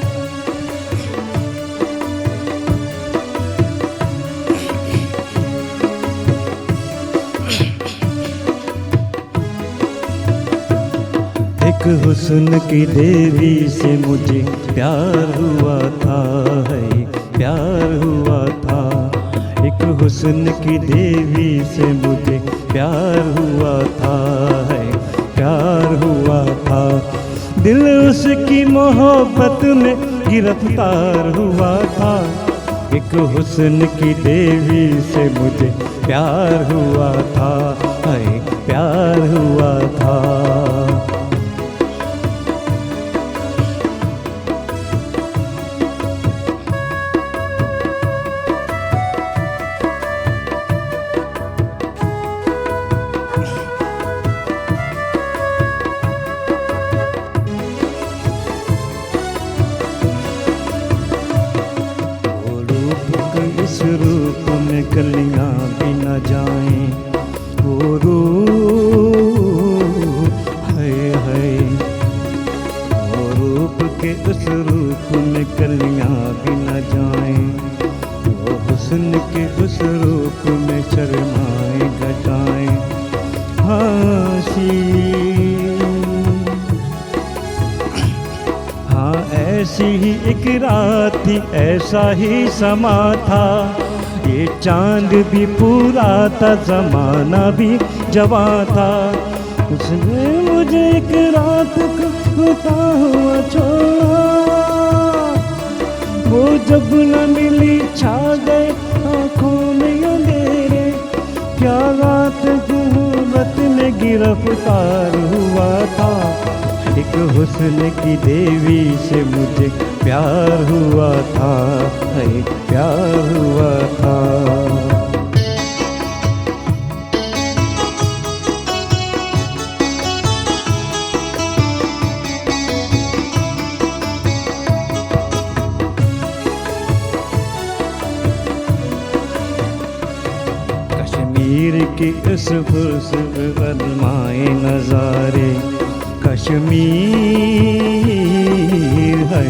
एक हुस्न की देवी से मुझे प्यार हुआ था, है प्यार हुआ था। एक हुस्न की देवी से मुझे प्यार हुआ था, है प्यार हुआ था। दिल उसकी मोहब्बत में गिरफ्तार हुआ था। एक हुस्न की देवी से मुझे प्यार हुआ था, है प्यार हुआ था। इस रूप में कलियां भी न जाएं, वो रूप है वो रूप के उस रूप में कलियां भी न जाएं, वो हुस्न के उस रूप में शर्माए घटाएं। हाँ ऐसी ही एक रात थी, ऐसा ही समा था। ये चांद भी पूरा था, जमाना भी जवां था। उसने मुझे एक रात को होता हुआ छोड़ा, वो जब न मिली छा गए आँखों में अंधेरे। क्या रात गुर्बत में गिरफ्तार हुआ था। एक हुस्न की देवी से मुझे प्यार हुआ था, है प्यार हुआ था। कश्मीर के इस खूबसूरत अजमाए नज़ारे, कश्मीर है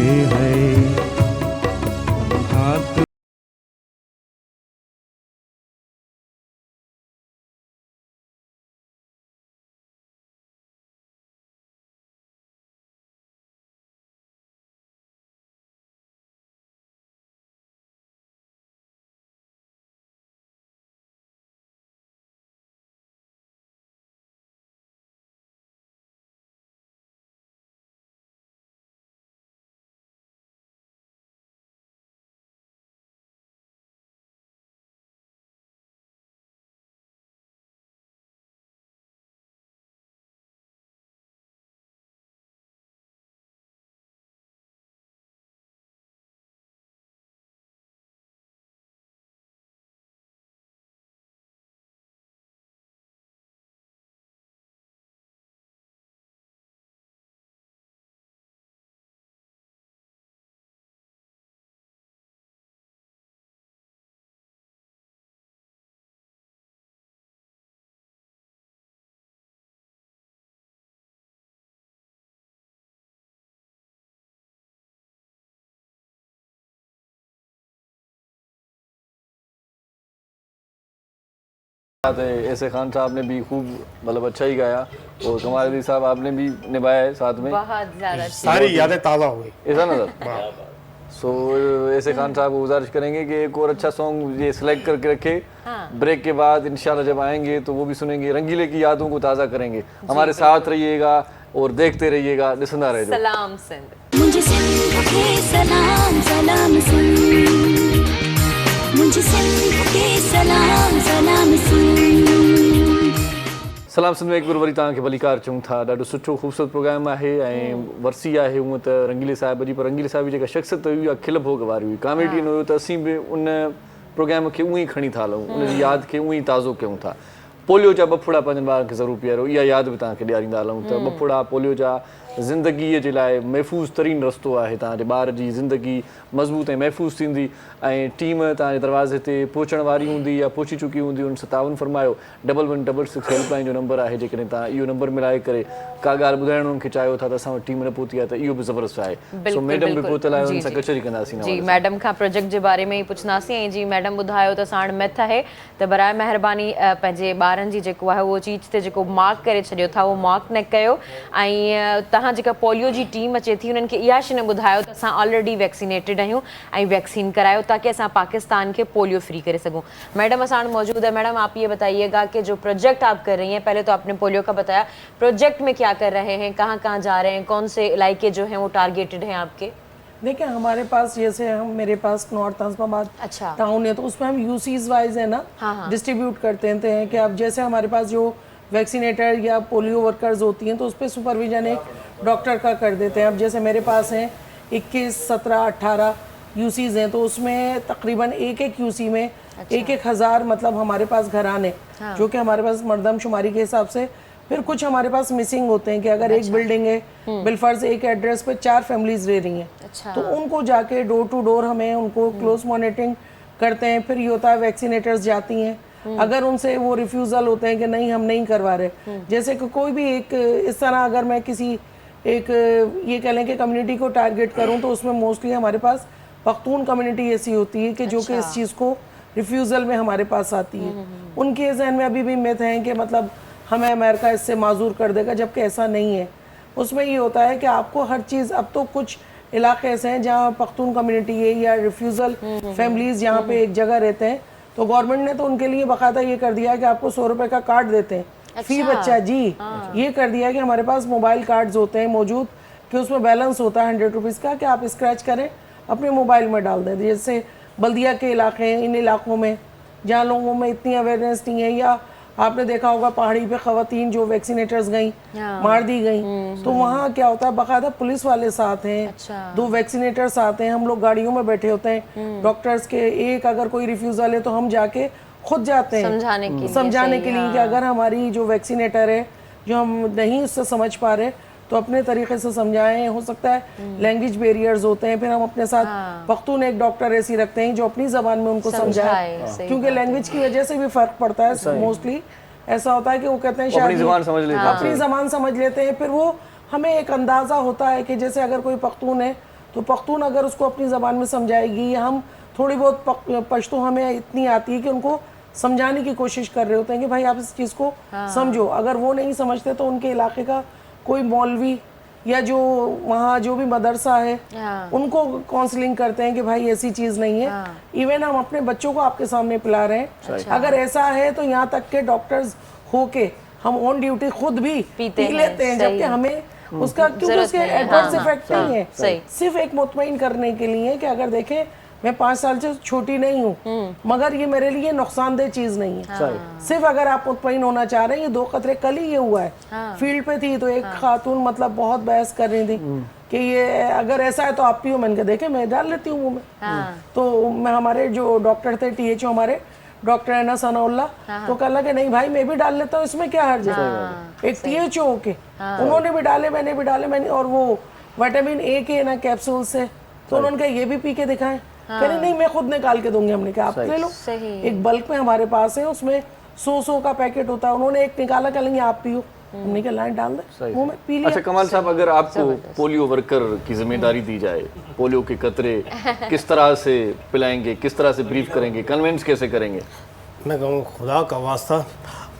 हाथ ऐसे खान साहब ने भी खूब मतलब अच्छा ही गाया, और कमाल अली साहब आपने भी निभाया है साथ में। बहुत ज्यादा सारी यादें ताज़ा हो गई ऐसा ना सर। सो ऐसे खान साहब को गुजारिश करेंगे कि एक और अच्छा सॉन्ग ये सिलेक्ट करके रखे। ब्रेक के बाद इंशाल्लाह जब आएंगे तो वो भी सुनेंगे, रंगीले की यादों को ताज़ा करेंगे। हमारे साथ रहिएगा और देखते रहिएगा, दिसंदा रहे। सलाम सिंध। मुझे सिंध के सलाम सलाम सिंध, मुझे सिंध के सलाम सलाम सिंध। सलाम सिंध में एक बार वरी तव्हांखे भलीकार चऊं था। ॾाढो सुठो ख़ूबसूरत प्रोग्राम आहे ऐं वरसी आहे हूअं त रंगीले साहिब जी, पर रंगीले साहिब जी जेका शख़्सियत हुई उहा खिल भोग वारी हुई। कॉमेडी हुयो त असीं बि उन प्रोग्राम खे उअं ई खणी था हलूं, उनजी यादि खे उअं ई ताज़ो कयूं था। पोलियो जा ॿफड़ा पंहिंजनि ॿारनि खे ज़रूरु पीआरो, इहा यादि बि तव्हांखे ॾियारींदा हलूं त ॿफड़ा पोलियो जा ज़िंदगीअ जे लाइ महफ़ूज़ तरीन रस्तो आहे। तव्हांजे ॿार जी ज़िंदगी मज़बूत ऐं महफ़ूज़ थींदी ऐं टीम तव्हांजे दरवाज़े ते पहुचण वारी हूंदी या पहुची चुकी हूंदी। उन सां ताउन फरमायो। 1166 हेल्पलाइन जो नंबर आहे, जेकॾहिं तव्हां इहो नंबर मिलाए करे का ॻाल्हि ॿुधाइण उन्हनि खे चाहियो था त असां वटि टीम न पहुती आहे त इहो बि ज़बरदस्त आहे। सो मैडम बि पहुतल आहे, उन सां कचहरी कंदासीं। जी मैडम खां प्रोजेक्ट जे बारे में ई पुछंदासीं। ऐं जी मैडम ॿुधायो त साण मैथ आहे त बराए महिरबानी पंहिंजे ॿारनि जी जेको आहे उहो चीज ते जेको मार्क करे छॾियो था उहो मार्क न कयो। ऐं तव्हां जेका पोलियो जी टीम अचे थी उन्हनि खे इहा शइ न ॿुधायो त असां ऑलरेडी वैक्सीनेटेड आहियूं ऐं वैक्सीन करायो ताकि असां पाकिस्तान के पोलियो फ्री करे सकें। मैडम असां मौजूद है। मैडम आप ये बताइएगा कि जो प्रोजेक्ट आप कर रही हैं, पहले तो आपने पोलियो का बताया, प्रोजेक्ट में क्या कर रहे हैं, कहाँ कहाँ जा रहे हैं, कौन से इलाके जो हैं वो टारगेटेड हैं आपके? देखिए हमारे पास जैसे मेरे पास नॉर्थ नाज़िमाबाद टाउन है तो उसमें हम यूसीज वाइज है ना डिस्ट्रीब्यूट करते हैं कि अब जैसे हमारे पास जो वैक्सीनेटर या पोलियो वर्कर्स होती हैं तो उस पर सुपरविजन एक डॉक्टर का कर देते हैं। अब जैसे मेरे पास हैं 21, 17, 18 यूसीज हैं तो उसमें तकरीबन एक यूसी में 1,000 मतलब हमारे पास घराने जो कि हमारे पास मरदमशुमारी के हिसाब से, फिर कुछ हमारे पास मिसिंग होते हैं कि अगर एक बिल्डिंग है बिलफर्ज एक एड्रेस पे 4 फैमिलीज रह रही हैं तो उनको जाके डोर टू डोर हमें उनको क्लोज मॉनिटरिंग करते हैं। फिर ये होता है वैक्सीनेटर्स जाती हैं, अगर उनसे वो रिफ्यूज़ल होते हैं कि नहीं हम नहीं करवा रहे, जैसे कि कोई भी एक इस तरह अगर मैं किसी एक ये कह लें कि कम्युनिटी को टारगेट करूं तो उसमें मोस्टली हमारे पास पख्तून कम्युनिटी ऐसी होती है कि जो कि इस चीज़ को रिफ्यूज़ल में हमारे पास आती है। उनके जहन में अभी भी मिथ हैं कि मतलब हमें अमेरिका इससे माजूर कर देगा, जबकि ऐसा नहीं है। उसमें ये होता है कि आपको हर चीज़, अब तो कुछ इलाके ऐसे हैं जहाँ पख्तून कम्युनिटी है या रिफ्यूज़ल फैमिलीज़ यहाँ पे एक जगह रहते हैं तो गवर्नमेंट ने तो उनके लिए बाकायदा ये कर दिया है कि आपको 100 रुपये का कार्ड देते हैं फी बच्चा जी। ये कर दिया है कि हमारे पास मोबाइल कार्ड्स होते हैं मौजूद कि उसमें बैलेंस होता है 100 रुपीज़ का कि आप स्क्रैच करें अपने मोबाइल में डाल दें। जैसे बल्दिया के इलाके हैं, इन इलाकों में जहाँ लोगों में इतनी अवेयरनेस नहीं है, या आपने देखा होगा पहाड़ी पे खवातीन जो वैक्सीनेटर्स गई मार दी गई तो वहाँ क्या होता है बाकायदा पुलिस वाले साथ हैं, 2 वैक्सीनेटर साथ हैं, हम लोग गाड़ियों में बैठे होते हैं डॉक्टर्स के, एक अगर कोई रिफ्यूज़ल है तो हम जाके खुद जाते हैं समझाने के लिए कि अगर हमारी जो वैक्सीनेटर है जो हम नहीं उससे समझ पा रहे तो अपने तरीके से समझाएं। हो सकता है लैंग्वेज बैरियर्स होते हैं, फिर हम अपने साथ पख्तून एक डॉक्टर ऐसी रखते हैं जो अपनी ज़बान में उनको समझाए, क्योंकि लैंग्वेज की वजह से भी फ़र्क पड़ता है। मोस्टली ऐसा होता है कि वो कहते हैं शायद अपनी ज़बान समझ लेते हैं, फिर वो हमें एक अंदाज़ा होता है कि जैसे अगर कोई पख्तून है तो पख्तून अगर उसको अपनी ज़बान में समझाएगी, या हम थोड़ी बहुत पश्तो हमें इतनी आती है कि उनको समझाने की कोशिश कर रहे होते हैं कि भाई आप इस चीज़ को समझो। अगर वो नहीं समझते तो उनके इलाके का कोई मौलवी या जो वहाँ जो भी मदरसा है उनको काउंसलिंग करते हैं कि भाई ऐसी चीज़ नहीं है। इवन हम अपने बच्चों को आपके सामने पिला रहे हैं, अगर ऐसा है तो यहाँ तक के डॉक्टर्स होके हम ऑन ड्यूटी खुद भी पी लेते हैं, जबकि हमें उसका क्योंकि उसके एडवर्स इफेक्ट नहीं है, सिर्फ एक मुतमईन करने के लिए कि अगर देखें मैं 5 साल से छोटी नहीं हूँ मगर ये मेरे लिए नुकसानदेह चीज नहीं है। सिर्फ अगर आप मुतमईन होना चाह रहे हैं, ये 2 खतरे कल ही ये हुआ है। फील्ड पे थी तो एक खातून मतलब बहुत बहस कर रही थी कि ये अगर ऐसा है तो आप पियो। मैंने कहा देखे मैं डाल लेती हूँ मुँह में। तो मैं हमारे जो डॉक्टर थे THO हमारे डॉक्टर है ना सनाउल्ला, तो कहा कि नहीं भाई मैं भी डाल लेता हूँ, इसमें क्या हर्ज है। एक THO के उन्होंने भी डाले मैंने भी डाले, मैंने और वो विटामिन A के ना कैप्सूल से, तो उन्होंने कहा ये भी पी के दिखाएं। कह रही नहीं मैं खुद निकाल के दूंगी। हमने कहा आप ले लो, एक बल्क में हमारे पास है, उसमें 100 का पैकेट होता है। उन्होंने एक निकाला, कह लेंगे आप पियो, हमने कहा लाइन डाल दे मुंह में, पी लिया। अच्छा कमाल साहब, अगर आपको पोलियो वर्कर की जिम्मेदारी दी जाए, पोलियो के कतरे किस तरह से पिलाएंगे, किस तरह से ब्रीफ करेंगे, कन्विंस कैसे करेंगे? मैं कहूँ खुदा का वास्ता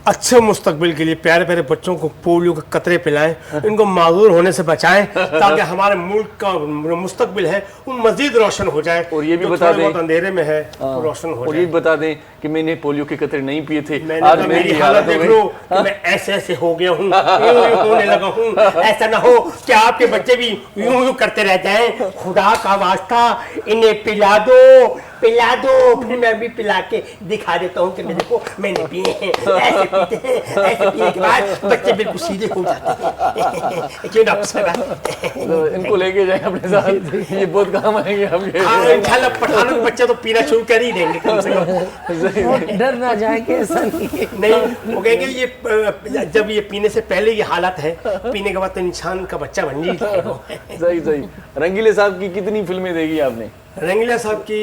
अच्छे मुस्तकबिल के लिए प्यारे प्यारे बच्चों को पोलियो के कतरे पिलाएं, इनको माजूर होने से बचाएं ताकि हमारे मुल्क का मुस्तकबिल है वो मजीद रोशन हो जाए। और ये भी बता दें अंधेरे में है तो रोशन हो जाए। और ये बता दें कि मैंने पोलियो के कतरे नहीं पिए थे, आज मेरी हालत देख लो कि मैं ऐसे ऐसे हो गया हूँ, होने लगा हूँ। ऐसा ना हो कि आपके बच्चे भी यूं करते रह जाएं। खुदा का वास्ता इन्हें पिला दो फिर मैं भी पिला के दिखा देता हूँ कि मेरे को मैंने पिए हैं। ऐसे पीते हैं, ऐसे पीने के बाद बच्चे बिल्कुल सीधे हो जाते हैं। क्यों डॉक्टर साहब इनको लेके जाए अपने साथ, ये बहुत काम आएंगे हम। इंशाल्लाह पठानों के बच्चे तो पीना शुरू कर ही देंगे कम से कम। डर ना जाए कि ऐसा नहीं, वो कहेंगे ये जब ये पीने से पहले ये हालत है, पीने के बाद तो इंसान का बच्चा बन ही जाएगा। सही। रंगीले साहब की कितनी फिल्में देखी आपने? रंगीला साहब की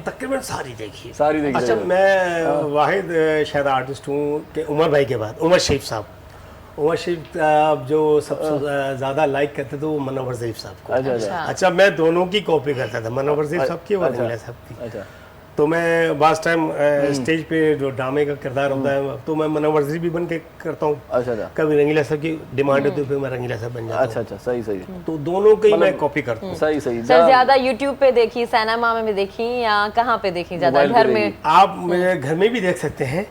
तकरीबन सारी देखी। अच्छा मैं वाहिद शायद आर्टिस्ट हूँ कि उमर भाई के बाद उमर शरीफ जो सबसे ज़्यादा लाइक करते थे वो मनोवर ज़रीफ साहब को। अच्छा मैं दोनों की कॉपी करता था, मनोवर ज़रीफ साहब की और रंगीला साहब की। तो मैं बास टाइम स्टेज पे जो ड्रामे का किरदार होता है तो मैं मनोवर्जी भी बन के करता हूँ। अच्छा। कभी रंगीला साहब की डिमांड होती है फिर मैं रंगीला साहब बन जाता हूँ। अच्छा, सही सही। तो दोनों की मैं कॉपी करता हूँ। सही। सर ज्यादा यूट्यूब पे देखी, सिनेमा में देखी या कहाँ पे देखी ज्यादा? घर में? आप मेरे घर में भी देख सकते हैं,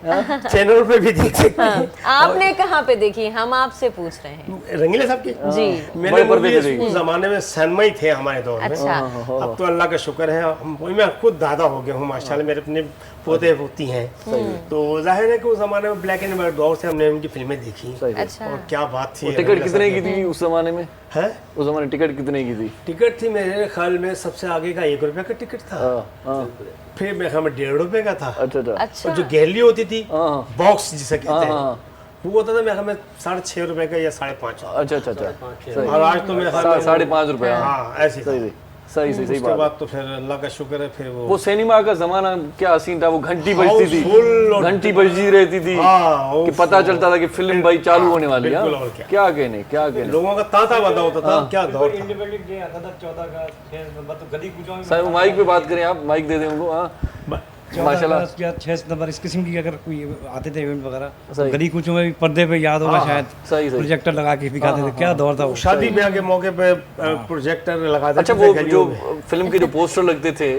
चैनल पे भी देख सकते हैं। आपने कहाँ पे देखी? हम आपसे पूछ रहे हैं। रंगीला साहब की जी। मेरे मूवीज उस जमाने में सनमई थे हमारे दौर में। अच्छा। अब तो अल्लाह का शुक्र है हम मैं खुद दादा हो गया हूँ माशाल्लाह, मेरे अपने पोते पोती हैं। तो जाहिर है कि उस जमाने में ब्लैक एंड व्हाइट दौर से हमने उनकी फिल्में देखी। अच्छा। और क्या बात थी। टिकट कितने की थी उस जमाने में? है उस जमाने टिकट कितने की थी? टिकट थी मेरे ख्याल में सबसे आगे का 1 रुपए का टिकट था, फिर मेरे ख्याल में 1.5 रुपए का था। अच्छा। और जो गैलरी होती थी बॉक्स जिसे कहते हैं वो होता था मेरे ख्याल में 6.5 रुपए का या 5.5। अच्छा। और आज तो मेरे ख्याल में 5.5 रुपए। हाँ ऐसी सही उसके बात। बाद तो फिर अल्लाह का शुक्र है फिर वो सिनेमा का जमाना क्या हसीन था। वो घंटी बजती थी, घंटी बजती रहती थी कि पता चलता था कि फिल्म भाई चालू होने वाली है। क्या कहने लोगों का तांता बंधा होता था। क्या दौर था। इंडिपेंडेंट डे आता था 14 का, मतलब गली कूचों में साहब माइक पे बात करें, आप माइक दे दें उनको। हाँ माशाल्लाह। 6 सितंबर इस किस्म की अगर कोई आते थे इवेंट वगैरह, गली कूचों में भी पर्दे पे याद होगा शायद सही प्रोजेक्टर लगा के दिखाते थे। क्या दौर था वो। शादी ब्याह के मौके पे प्रोजेक्टर लगाते थे। अच्छा, वो जो फिल्म के जो पोस्टर लगते थे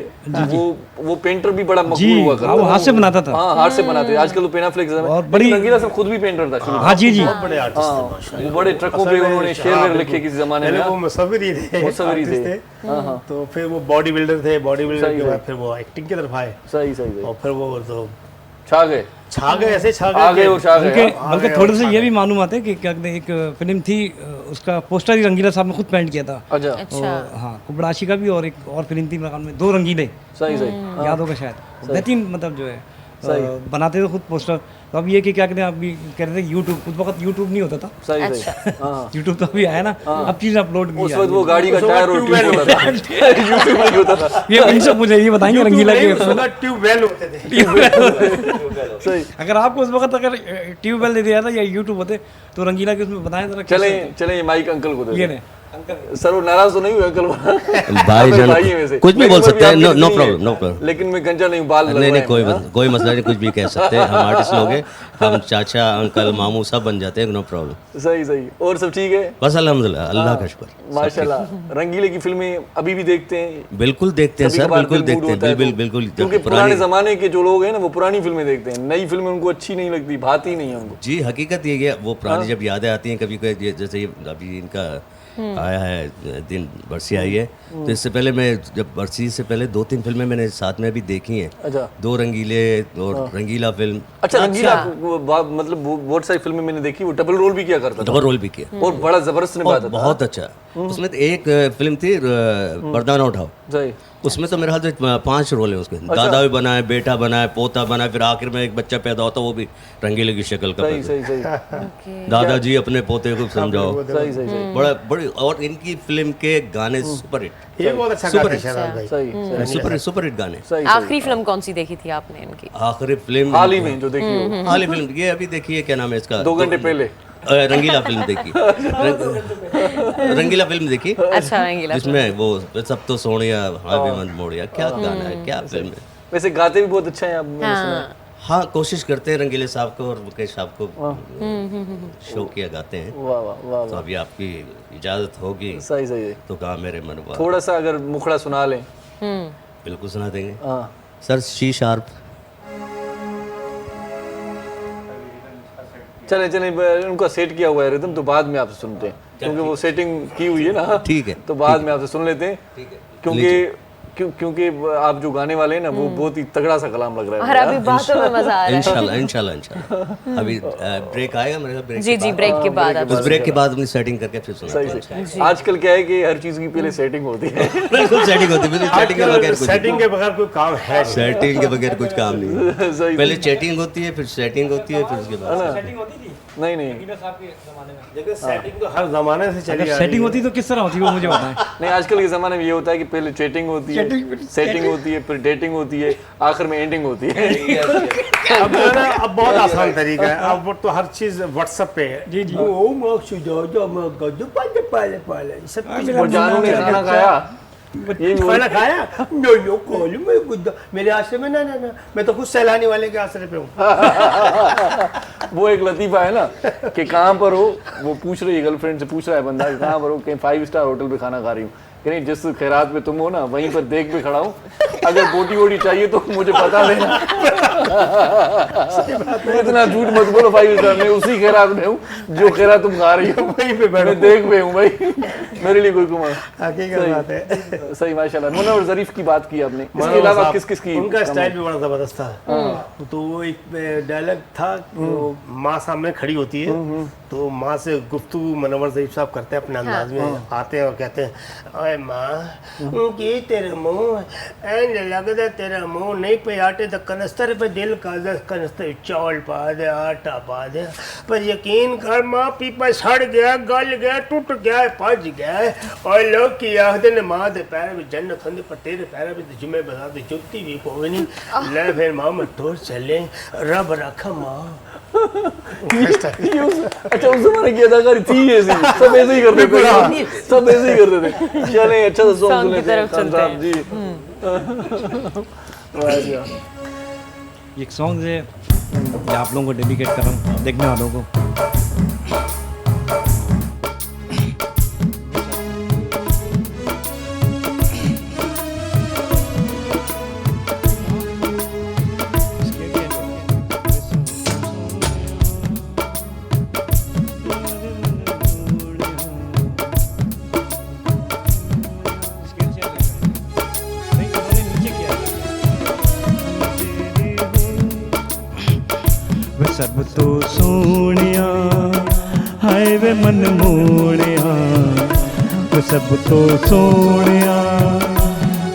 वो पेंटर भी बड़ा मकबूल हुआ करता था। वो हाथ से बनाता था। हाँ हाथ से बनाते। आजकल तो पेनाफ्लेक्स है। और बड़ी रंगीला साहब खुद भी पेंटर था शुरू। हाँ जी। बहुत बड़े आर्टिस्ट थे। वो बड़े ट्रकों पे उन्होंने शेर लिखे किसी जमाने में। वो मुसव्विर थे। तो फिर वो बॉडी बिल्डर थे। बॉडी बिल्डर के बाद फिर वो एक्टिंग की तरफ आए। सही। और फिर वो तो छा गए ऐसे छा गए। बल्कि थोड़े से ये भी मालूम आते कि क्या कहते हैं, एक फिल्म थी उसका पोस्टर ही रंगीला साहब ने खुद पेंट किया था। अच्छा। हाँ, कुबड़ाशी का भी और एक और फिल्म थी मेरे में 2 रंगीले। सही याद होगा शायद। बेहतरीन मतलब जो है बनाते थे खुद पोस्टर। तो अब ये कि क्या कहते हैं, अभी कह रहे थे यूट्यूब, उस वक्त यूट्यूब नहीं होता था। सही। यूट्यूब तो अभी आया ना, अब चीज अपलोड की। उस वक्त वो गाड़ी का टायर और ट्यूब होता था। यूट्यूब नहीं होता था। ये इनसे मुझे ये बताएंगे रंगीला के ट्यूबवेल होते थे। सही। अगर आपको उस वक्त अगर ट्यूबवेल दे दिया था या यूट्यूब होते तो रंगीला के उसमें बताएं जरा। चले ये माइक अंकल को दे। ये ने सर वो नाराज तो नहीं हुए अंकल? भाई कुछ भी बोल सकते हैं। No problem. लेकिन मैं गंजा नहीं, बाल नहीं कोई मसला नहीं, कुछ भी कह सकते हैं। हम आर्टिस्ट लोग हैं, हम चाचा अंकल मामू सब बन जाते हैं। No problem. सही। और सब ठीक है बस अल्हम्दुलिल्लाह, अल्लाह का शुक्र माशाल्लाह। रंगीले की फिल्में अभी भी देखते हैं? बिल्कुल देखते हैं सर, बिल्कुल देखते हैं। बिल्कुल क्योंकि पुराने जमाने के जो लोग हैं ना वो पुरानी फिल्में देखते हैं, नई फिल्में उनको अच्छी नहीं लगती, भाती नहीं है उनको। जी हकीकत ये है, वो पुरानी जब यादें आती हैं कभी कोई, जैसे अभी इनका आया है दिन बरसी आई है, तो इससे पहले मैं जब बरसी से पहले 2-3 फिल्में मैंने साथ में भी देखी हैं। अच्छा। 2 रंगीले और रंगीला फिल्म। अच्छा रंगीला मतलब बहुत सारी फिल्में मैंने देखी। वो डबल रोल भी किया करता था। डबल रोल भी किया और बड़ा जबरदस्त निभाता था। बहुत अच्छा। उसमें एक फिल्म थी पर्दा ना उठाओ, उसमें तो मेरे ख्याल से 5 रोल है उसके। दादा भी बनाए, बेटा बनाए, पोता बनाए, फिर आखिर में एक बच्चा पैदा होता वो भी रंगीले की शक्ल का। सही। दादाजी अपने पोते को समझाओ। सही। बड़ी और इनकी फिल्म के गाने सुपरहिट। ये बहुत अच्छा गाते हैं शहनाज भाई। सही। सुपरहिट गाने। आखिरी फिल्म कौन सी देखी थी आपने इनकी? आखिरी फिल्म हाल ही में जो देखी हो? हाल ही फिल्म ये अभी देखी है, क्या नाम है इसका? 2 घंटे पहले रंगीला फिल्म देखी। रंगीला फिल्म देखी। अच्छा रंगीला जिसमें वो सब तो सोनिया हाँ भी मन मोड़िया, क्या गाना है, क्या फिल्म है। वैसे गाते भी बहुत अच्छा है आप। हाँ कोशिश करते हैं रंगीले साहब को और मुकेश साहब को शो किया गाते हैं। वाह। तो अभी आपकी इजाजत होगी सही तो कहा मेरे मन में थोड़ा सा अगर मुखड़ा सुना लें। बिल्कुल सुना देंगे सर। C sharp. चले उनका सेट किया हुआ है रिदम, तो बाद में आपसे सुनते हैं क्योंकि वो सेटिंग की हुई है ना। ठीक है, तो बाद में आपसे सुन लेते हैं क्योंकि आप जो गाने वाले हैं ना वो बहुत ही तगड़ा सा कलाम लग रहा है। और अभी बातों में मजा आ रहा है। इंशाल्लाह। अभी ब्रेक आएगा मेरे ब्रेक। जी ब्रेक के बाद। उस ब्रेक के बाद अपनी सेटिंग करके फिर सुना। सही। आजकल क्या है कि हर चीज की पहले सेटिंग होती है। बिल्कुल सेटिंग होती है। सेटिंग के बगैर कोई काम है? सेटिंग के बगैर कुछ काम नहीं है। पहले चैटिंग होती है, फिर सेटिंग होती है, फिर उसके बाद सेटिंग होती थी। नहीं देखिए सेटिंग तो हर जमाने से चली आ रही है। सेटिंग होती तो किस तरह होती है वो मुझे बताएं। नहीं आजकल के जमाने में ये होता है कि पहले चैटिंग होती है, सेटिंग होती है, फिर डेटिंग होती है, आखिर में एंडिंग होती है। अब बहुत आसान तरीका है। अब तो हर चीज व्हाट्सएप पे है। जी और जानू ने गाना गाया ये भी खाना खाया? नो नो कॉल मैं गुद्दा मेरे आश्रम में ना ना ना मैं तो खुद सैलानी वाले के आश्रय पे हूँ। वो एक लतीफा है ना कि कहाँ पर हो, वो पूछ रही है गर्लफ्रेंड से, पूछ रहा है बंदा कि कहाँ पर हो, कहीं 5 स्टार होटल पे खाना खा रही हूँ, कि नहीं जिस खैरात पे तुम हो ना वहीं पर देख पे खड़ा हूँ, अगर बोटी वोटी चाहिए तो मुझे बता देना। इतना झूठ मत बोलो 5 स्टार में, उसी खैरात में हूँ जो खैरात तुम खा रही हो, वहीं पे मैं देख पे हूँ भाई, मेरे लिए कोई कुमार। हकीकत बात है। सही माशाल्लाह। मुनव्वर ज़रीफ की बात की आपने, इसके अलावा किस किस की? उनका स्टाइल भी बड़ा जबरदस्त था। तो वो एक डायलॉग था, वो माँ सामने खड़ी होती है तो माँ से गुफ्तगू मुनव्वर ज़रीफ साहब करते हैं अपने अंदाज में, आते हैं और कहते हैं, अरे माँ की तेरे मुँह एंड लगता तेरा मुँह नहीं पे आटे तो कनस्तर पे दिल का कनस्तर चावल पा दे, आटा पा दे, पर यकीन कर माँ पीपा सड़ गया, गल गया, टूट गया, पज गया, और लोग की आखदे ने माँ दे पैर में जन्नत होंदे पर तेरे पैर में जुमे बता दे जुत्ती भी कोई नहीं, ले फिर माँ मत तोड़ चले, रब रखा माँ। अच्छा उस जमाने की अदाकारी थी ऐसी, सब ऐसे ही करते थे, सब ऐसे ही करते थे। चलें अच्छा सा सॉन्ग सुन लेते हैं खान साहब जी। एक सॉन्ग है ये आप लोगों को डेडिकेट कर रहा हूँ, देखने वालों को। सब तो सोनिया हाय वे मन मोड़िया, वो सब तो सोनिया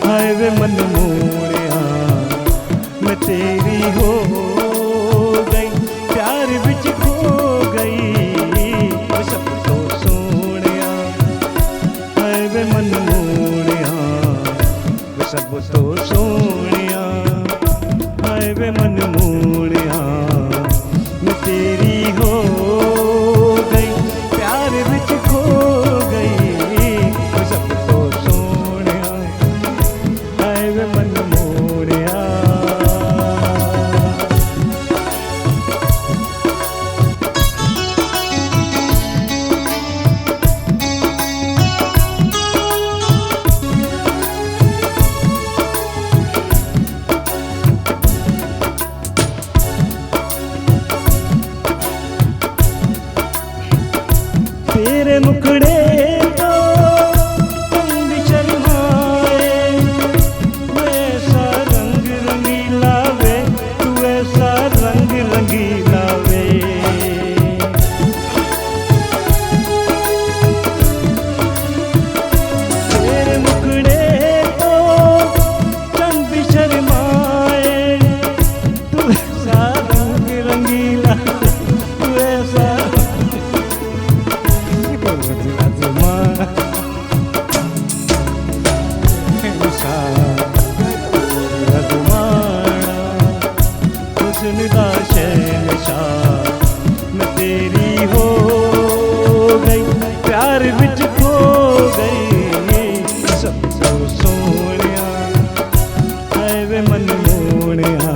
हाय वे मन मोड़िया, मैं तेरी हो गई प्यार बिच खो गई, वो सब तो सोनिया हाय वे मन मोड़िया, वो सब तो सोनिया हाय वे मन मोड़िया, तेरी हो गई प्यार बिच खो गई, सब तो सोनिया हाय वे मन मोड़िया। तेरे मुखड़े तो तुम भी शर्माए, तू ऐसा रंग रंगीला वे, तू ऐसा रंग रंगीला वे, तेरे मुखड़े तो तुम भी शर्माए, तू ऐसा रंग रंगीला, तू ऐसा मैं तेरी हो गई प्यार बिच खो गई, सब तो सोनिया हाय वे मन मोड़िया।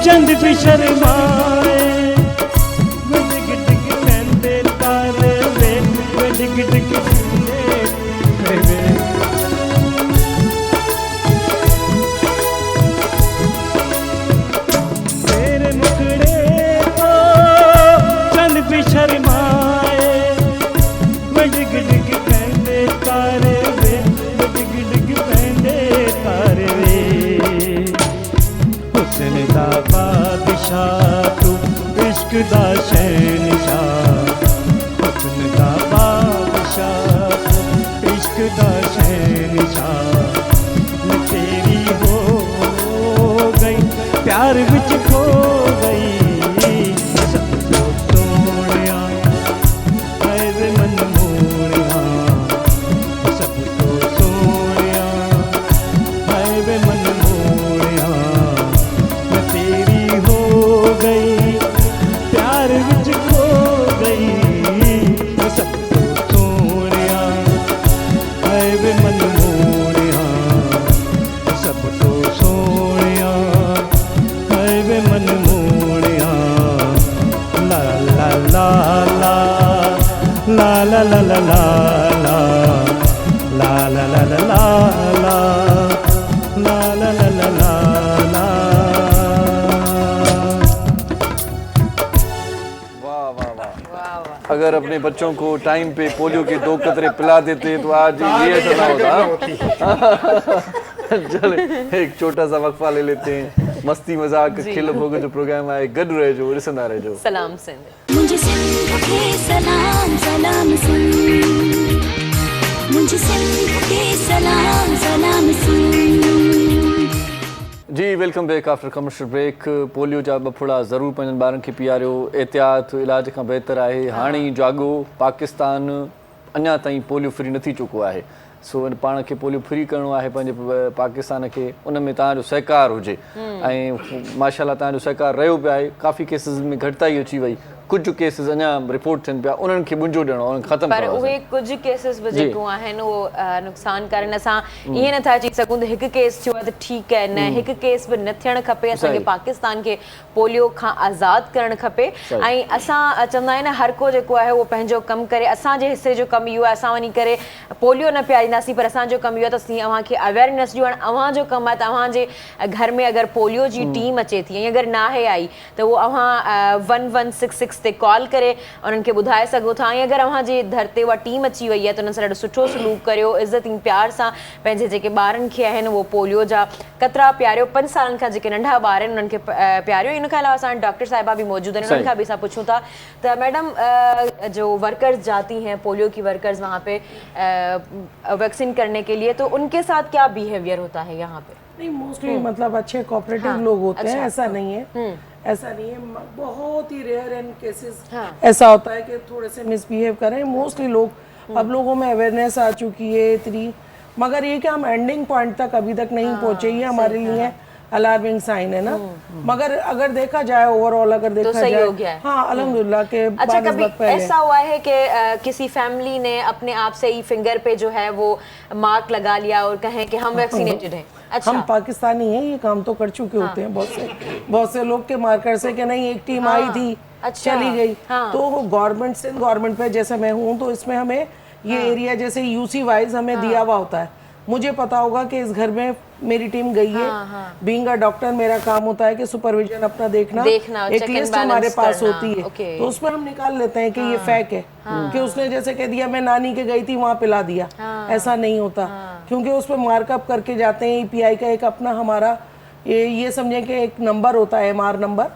चंद भी शर्माए, वे डिग डिग पहनते तारे वे, वे डिग डिग पहनते वे, तेरे मुखड़े तो चंद भी शर्माए, वे डिग डिग पहनते तारे वे, वे डिग डिग पहनते तारे वे, हुस्न दा बादशाह तू इश्क दा शहंशाह, हुस्न दा बादशाह तू इश्क दा शहंशाह, मैं तेरी हो गई प्यार बिच खो ला ला ला ला ला ला ला ला ला ला ला ला ला ला ला ला। वाह वाह वाह। अगर अपने बच्चों को टाइम पे पोलियो के 2 कतरे पिला देते तो आज ये ऐसा ना होता। चले एक छोटा सा वक्फा ले लेते हैं, मस्ती मजाक खेल भोग जो प्रोग्राम आहे गॾु रहिजो, ॾिसंदा रहिजो। सलाम सिंध। मुझे सिंध के सलाम सलाम सिंध, मुझे सिंध के सलाम सलाम सिंध। जी welcome back after commercial break. Polio जा बफड़ा ज़रूरु पंहिंजनि ॿारनि खे पीआरियो, एहतियात इलाज खां बहितर आहे। हाणे ई जाॻो, पाकिस्तान अञा ताईं पोलियो फ्री न थी चुको आहे। सो पाण खे पोलियो फ्री करिणो आहे पंहिंजे पाकिस्तान खे, उन में तव्हांजो सहकार हुजे ऐं माशाल्लाह तव्हांजो सहकार रहियो पियो आहे। काफ़ी केसिस में घटिताई अची वई, कुझु केसिस अञा रिपोर्ट थियनि पिया, उन्हनि खे मुंहिंजो ॾियणो, उन्हनि ख़तमु पर उहे कुझु केसिस बि जेको आहिनि उहो नुक़सान करनि। असां ईअं नथा चई सघूं त हिकु केस थियो आहे त ठीकु आहे, न हिकु केस बि न थियणु खपे। असांखे पाकिस्तान खे पोलियो खां आज़ादु करणु खपे ऐं असां चवंदा आहियूं न हर को जेको आहे उहो पंहिंजो कमु करे। असांजे हिसे जो कमु इहो आहे, असां वञी करे पोलियो न पीआरींदासीं, पर असांजो कमु इहो आहे त असीं अव्हांखे अवेयरनेस ॾियूं। अव्हांजो कमु आहे त अव्हांजे घर में अगरि पोलियो जी टीम अचे थी ऐं अगरि नाहे आई त उहो अव्हां 1166 ते कॉल करे उन्हनि खे ॿुधाए सघो था। ऐं अगरि अव्हांजे दर ते उहा टीम अची वई आहे त उन्हनि सां ॾाढो सुठो सलूक करियो, इज़त ऐं प्यार सां पंहिंजे जेके ॿारनि खे आहिनि उहो पोलियो जा कतरा पीआरियो। 5 सालनि खां जेके नंढा ॿार आहिनि उन्हनि खे पीआरियो। इन खां अलावा असां डॉक्टर साहिबा भी मौजूद हैं, उन्हनि खां भी असां पुछूं था त मैडम जो वर्कर्स जाती हैं पोलियो की वर्कर्स वहाँ पे वैक्सीन करने के लिए, तो उनके साथ क्या बिहेवियर होता है यहाँ पे? नहीं मोस्टली मतलब अच्छे कोऑपरेटिव लोग होते हैं, ऐसा नहीं है, ऐसा नहीं है। बहुत ही रेयर एंड केसेस ऐसा होता है कि थोड़े से मिसबिहेव करें। मोस्टली लोग अब लोगों में अवेयरनेस आ चुकी है इतनी, मगर ये कि हम एंडिंग पॉइंट तक अभी तक नहीं पहुंचे, ये हमारे लिए अलार्मिंग साइन है ना। मगर अगर देखा जाए ओवरऑल, अगर देखा तो सही जाए हो गया है। हाँ अल्हम्दुलिल्लाह के अच्छा, कभी ऐसा हुआ है कि किसी फैमिली ने अपने आप से ही फिंगर पे जो है वो मार्क लगा लिया और कहें कि हम वैक्सीनेटेड हैं? अच्छा, हम पाकिस्तानी हैं, ये काम तो कर चुके होते हैं बहुत से लोग के मार्कर से कि नहीं एक टीम आई थी चली गई। तो गवर्नमेंट से गवर्नमेंट पे, जैसे मैं हूँ तो इसमें हमें ये एरिया जैसे यूसी वाइज हमें दिया हुआ होता है। मुझे पता होगा कि इस घर में मेरी टीम गई है। बीइंग अ डॉक्टर मेरा काम होता है कि सुपरविजन अपना देखना एक लिस्ट हमारे पास होती है, तो उसमें हम निकाल लेते हैं कि ये फेक है कि उसने जैसे कह दिया मैं नानी के गई थी वहाँ पिला दिया। ऐसा नहीं होता, क्योंकि उस पर मार्कअप करके जाते हैं। ईपीआई का एक अपना हमारा ये समझे कि एक नंबर होता है, एमआर नंबर।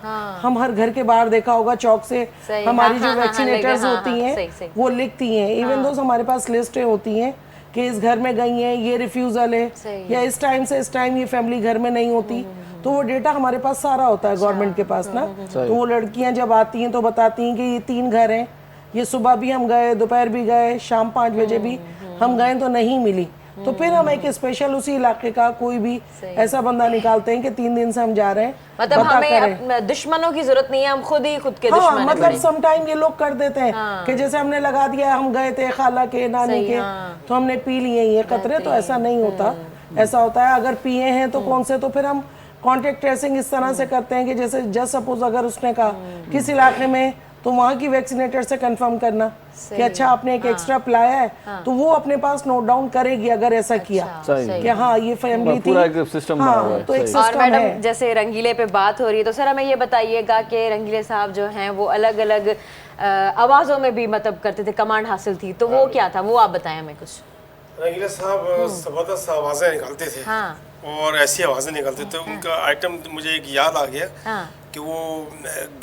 हम हर घर के बाहर देखा होगा चौक से हमारी जो वैक्सीनेटर्स होती हैं वो लिखती हैं, इवन दो हमारे पास लिस्टें होती हैं कि इस घर में गई हैं, ये रिफ्यूजल है, या इस टाइम से इस टाइम ये फैमिली घर में नहीं होती। तो वो डेटा हमारे पास सारा होता है गवर्नमेंट के पास ना। तो वो लड़कियां जब आती हैं तो बताती हैं कि ये 3 घर हैं, ये सुबह भी हम गए, दोपहर भी गए, शाम 5 बजे भी हम गए तो नहीं मिली। तो फिर हम एक स्पेशल उसी इलाके का कोई भी ऐसा बंदा निकालते हैं कि 3 दिन से हम जा रहे हैं। मतलब हमें दुश्मनों की जरूरत नहीं है, हम खुद ही खुद के दुश्मन हैं। मतलब सम टाइम ये लोग कर देते हैं कि जैसे हमने लगा दिया, हम गए थे खाला के नानी के तो हमने पी लिए ये कतरे, तो ऐसा नहीं होता। ऐसा होता है अगर पिए हैं तो कौन से, तो फिर हम कॉन्टेक्ट ट्रेसिंग इस तरह से करते हैं कि जैसे जस्ट सपोज अगर उसने कहा किस इलाके में, तो वहाँ की वैक्सीनेटर से कंफर्म करना कि अच्छा आपने एक एक्स्ट्रा पिलाया है, तो वो अपने पास नोट डाउन करेगी अगर ऐसा किया कि हाँ ये फैमिली थी। पूरा एक सिस्टम बना हुआ है। तो एक और सिस्टम मैडम है। जैसे रंगीले पे बात हो रही है तो सर हमें ये बताइएगा कि रंगीले साहब जो हैं वो अलग अलग आवाज़ों में भी मतलब करते थे, कमांड हासिल थी, तो वो क्या था वो आप बताएं हमें कुछ। रंगीले साहब ज़बरदस्त आवाज़ें निकालते थे और ऐसी आवाज़ें निकालते थे, उनका आइटम मुझे एक याद आ गया कि वो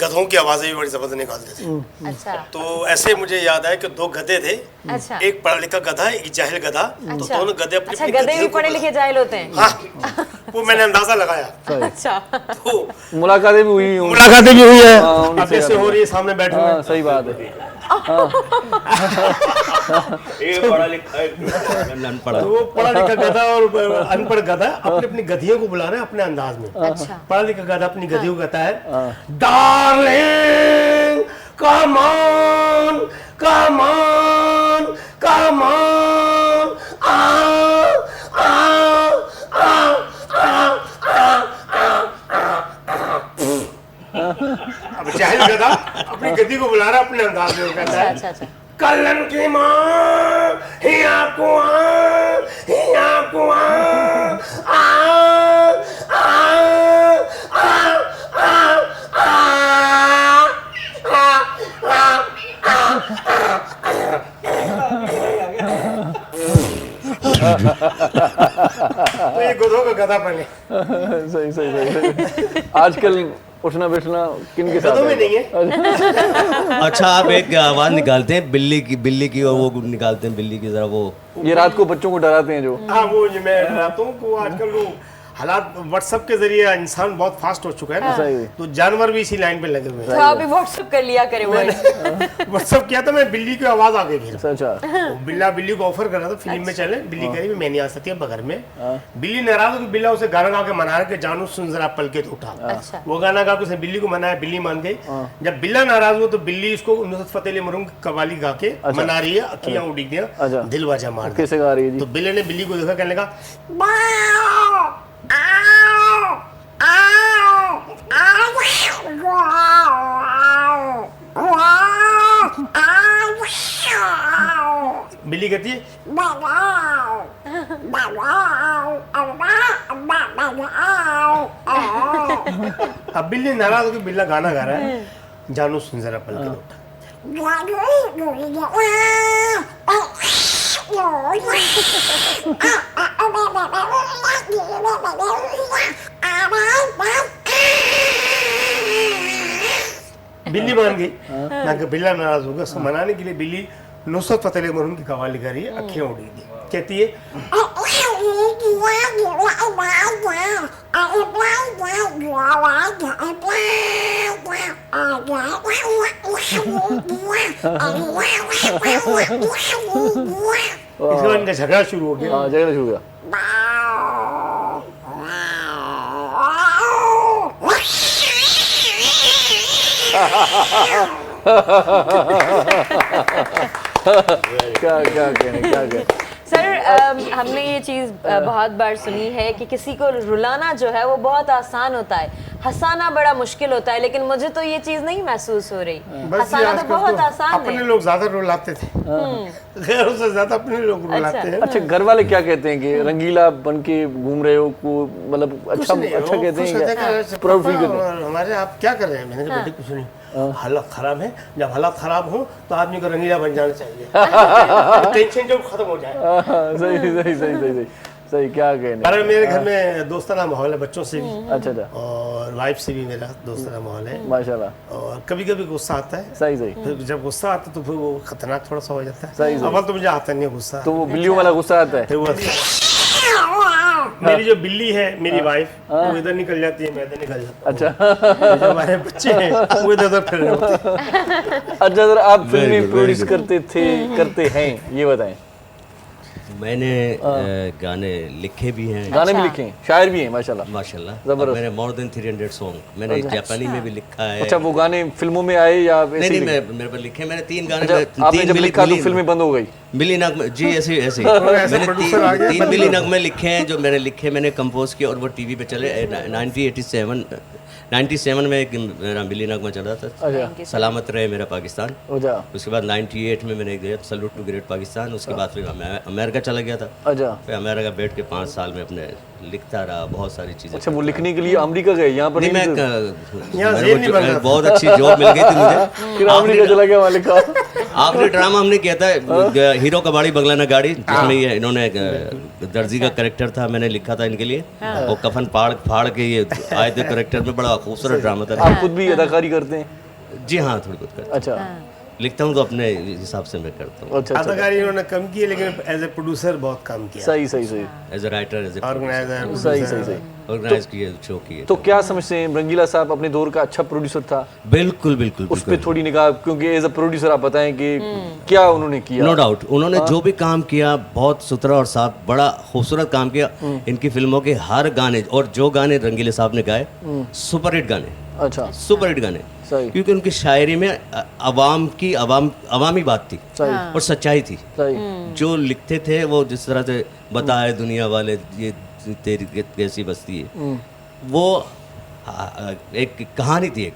गधों की आवाज़ें भी बड़ी ज़बरदस्त निकालते थे। अच्छा। तो ऐसे मुझे याद आया कि 2 गधे थे। अच्छा। एक पढ़ा लिखा गधा, एक जाहिल गधा। तो दोनों गधे अपने गधे भी पढ़े लिखे जाहिल होते हैं। हाँ, वो मैंने अंदाजा लगाया। अच्छा। तो मुलाकातें भी हुई है, अब जैसे हो रही है सामने बैठे हुए। सही बात है। एक पढ़ा लिखा अनपढ़, तो वो पढ़ा लिखा गधा और अनपढ़ गधा अपने अपनी गधियों को बुला रहे हैं अपने अंदाज में। अच्छा। पढ़ा लिखा गधा अपनी गधियों को कहता है darling come on come on come on अब जाहिल गधा अपनी गधी को बुला रहा है अपने अंदाज में, कहता है कलन की माँ ही आपको ही आपको तो ये गधों का गधा बने। सही सही सही। आजकल उठना बैठना किन के साथ गधों में नहीं है। अच्छा, आप एक आवाज निकालते हैं बिल्ली की और वो निकालते हैं बिल्ली की, जरा वो ये रात को बच्चों को डराते हैं जो। हाँ, वो मैं डराता हूँ को आजकल वो हालात व्हाट्सएप के जरिए इंसान बहुत फास्ट हो चुका है ना, तो जानवर भी इसी लाइन पे लगे हुए हैं। तो अभी व्हाट्सएप कर लिया करे। व्हाट्सएप किया था मैं, बिल्ली की आवाज आ गई फिर। अच्छा, बिल्ली को ऑफर कर रहा था फिल्म में चले, बिल्ली कह रही मैं नहीं आ सकती बगल में। बिल्ली नाराज हो, बिल्ला उसे गाना गा के मना के जानू सुन जरा पल के तो उठा। वो गाना गा के उसने बिल्ली को मनाया, बिल्ली मान गई। जब बिल्ला नाराज हुआ तो बिल्ली उसको नुसरत फतेह अली मरूम कवाली गा के मना रही है, अखियां उड़ी दिया, दिल बाजा मार। कैसे गा रही है? तो बिल्ले ने बिल्ली को देखा, कहने लगा बिल्ली कहती है अब बिल्ली नाराज होकर बिल्ला गाना गा रहा है, जानू सुन जरा पल के उठा। बिल्ली मान गई ना कि बिल्ला नाराज होगा। उसको मनाने के लिए बिल्ली नुसरत फतेह अली मरहूम की कवाली गा रही है, अखियां उड़ी दी, कहती है इसके बाद इनका झगड़ा शुरू हो गया। झगड़ा शुरू हो गया। क्या कहने। सर, हमने ये चीज़ बहुत बार सुनी है कि किसी को रुलाना जो है वो बहुत आसान होता है, हंसाना बड़ा मुश्किल होता है, लेकिन मुझे तो ये चीज़ नहीं महसूस हो रही। हंसाना तो बहुत आसान है। अपने लोग ज्यादा रुलाते थे, गैरों से ज्यादा अपने लोग रुलाते हैं। अच्छा, घर वाले क्या कहते हैं कि रंगीला बन के घूम रहे हो को, मतलब अच्छा कहते हैं, प्राउड फील करते हैं हमारे। आप क्या कर रहे हैं? मैंने कहा बेटे कुछ नहीं, हालत खराब है। जब हालत खराब हो तो आदमी को रंगीला बन जाना चाहिए, टेंशन जब खत्म हो जाए। सही सही सही सही सही। क्या कहने। अरे मेरे घर में दोस्ताना माहौल है, बच्चों से भी, अच्छा, और वाइफ से भी मेरा दोस्ताना माहौल है माशाल्लाह। और कभी कभी गुस्सा आता है। सही सही। फिर जब गुस्सा आता है तो फिर वो खतरनाक थोड़ा सा हो जाता है। सही सही। अव्वल तो मुझे आता नहीं है गुस्सा, तो वो बिल्लियों वाला गुस्सा आता है। फिर वो मेरी जो बिल्ली है, मेरी वाइफ, वो इधर निकल जाती है, मैं इधर निकल जाता हूँ। अच्छा। जो हमारे बच्चे हैं वो इधर उधर फिर रहे होते हैं। अच्छा सर, आप फिल्में प्रोड्यूस करते हैं, ये बताएं। मैंने गाने लिखे भी हैं। गाने भी लिखे हैं, शायर भी हैं, माशाल्लाह माशाल्लाह। जबरदस्त। मैंने मोर देन 300 सॉन्ग मैंने जापानी में भी लिखा है। अच्छा, वो गाने फिल्मों में आए या नहीं नहीं, मेरे पर लिखे मैंने 3 गाने। आपने जब लिखा तो फिल्में बंद हो गई? मिली नगमे जी, ऐसे ऐसे मैंने 3 मिली नगमे लिखे हैं जो मैंने कंपोज किए और वो टीवी पे चले। 97 में एक मेरा मिली नगमा चला था, सलामत रहे मेरा पाकिस्तान। उसके बाद 98 में मैंने गया सैल्यूट टू ग्रेट पाकिस्तान। उसके बाद फिर अमेरिका चला गया था। फिर अमेरिका बैठ के 5 साल में अपने लिखता रहा बहुत सारी चीजें। अच्छा, वो लिखने के लिए अमेरिका गए? यहाँ पर नहीं, मैं बहुत अच्छी जॉब मिल गई थी मुझे, फिर अमेरिका चला गया वहाँ लिखा। आखिरी ड्रामा हमने किया था हीरो कबाड़ी बगलाना गाड़ी, जिसमें ये इन्होंने दर्जी का कैरेक्टर था, मैंने लिखा था इनके लिए। और कफन फाड़ के ये आए थे कैरेक्टर में, बड़ा खूबसूरत ड्रामा था। आप खुद भी अदाकारी करते हैं? जी हाँ, थोड़ी बहुत करता हूँ। अच्छा, लिखता हूँ तो अपने हिसाब से मैं करता हूँ। अच्छा, अदाकारी इन्होंने कम की है, लेकिन एज ए प्रोड्यूसर बहुत काम किया। सही सही सही। As a writer, as a organiser, सही सही सही। ऑर्गेनाइज किए, शो किए। तो क्या समझते हैं, रंगीला साहब अपने दौर का अच्छा प्रोड्यूसर था? बिल्कुल बिल्कुल। उस पर थोड़ी निगाह, क्योंकि एज अ प्रोड्यूसर आप बताएं कि क्या उन्होंने किया। नो डाउट, उन्होंने जो भी काम किया बहुत सुथरा और साफ, बड़ा खूबसूरत काम किया। इनकी फिल्मों के हर गाने और जो गाने रंगीले साहब ने गाए, सुपर हिट गाने। अच्छा, सुपर हिट गाने, क्योंकि उनकी शायरी में अवामी बात थी और सच्चाई थी। जो लिखते थे वो जिस तरह से बताए दुनिया वाले ये तेरी कैसी बस्ती है, वो एक कहानी थी, एक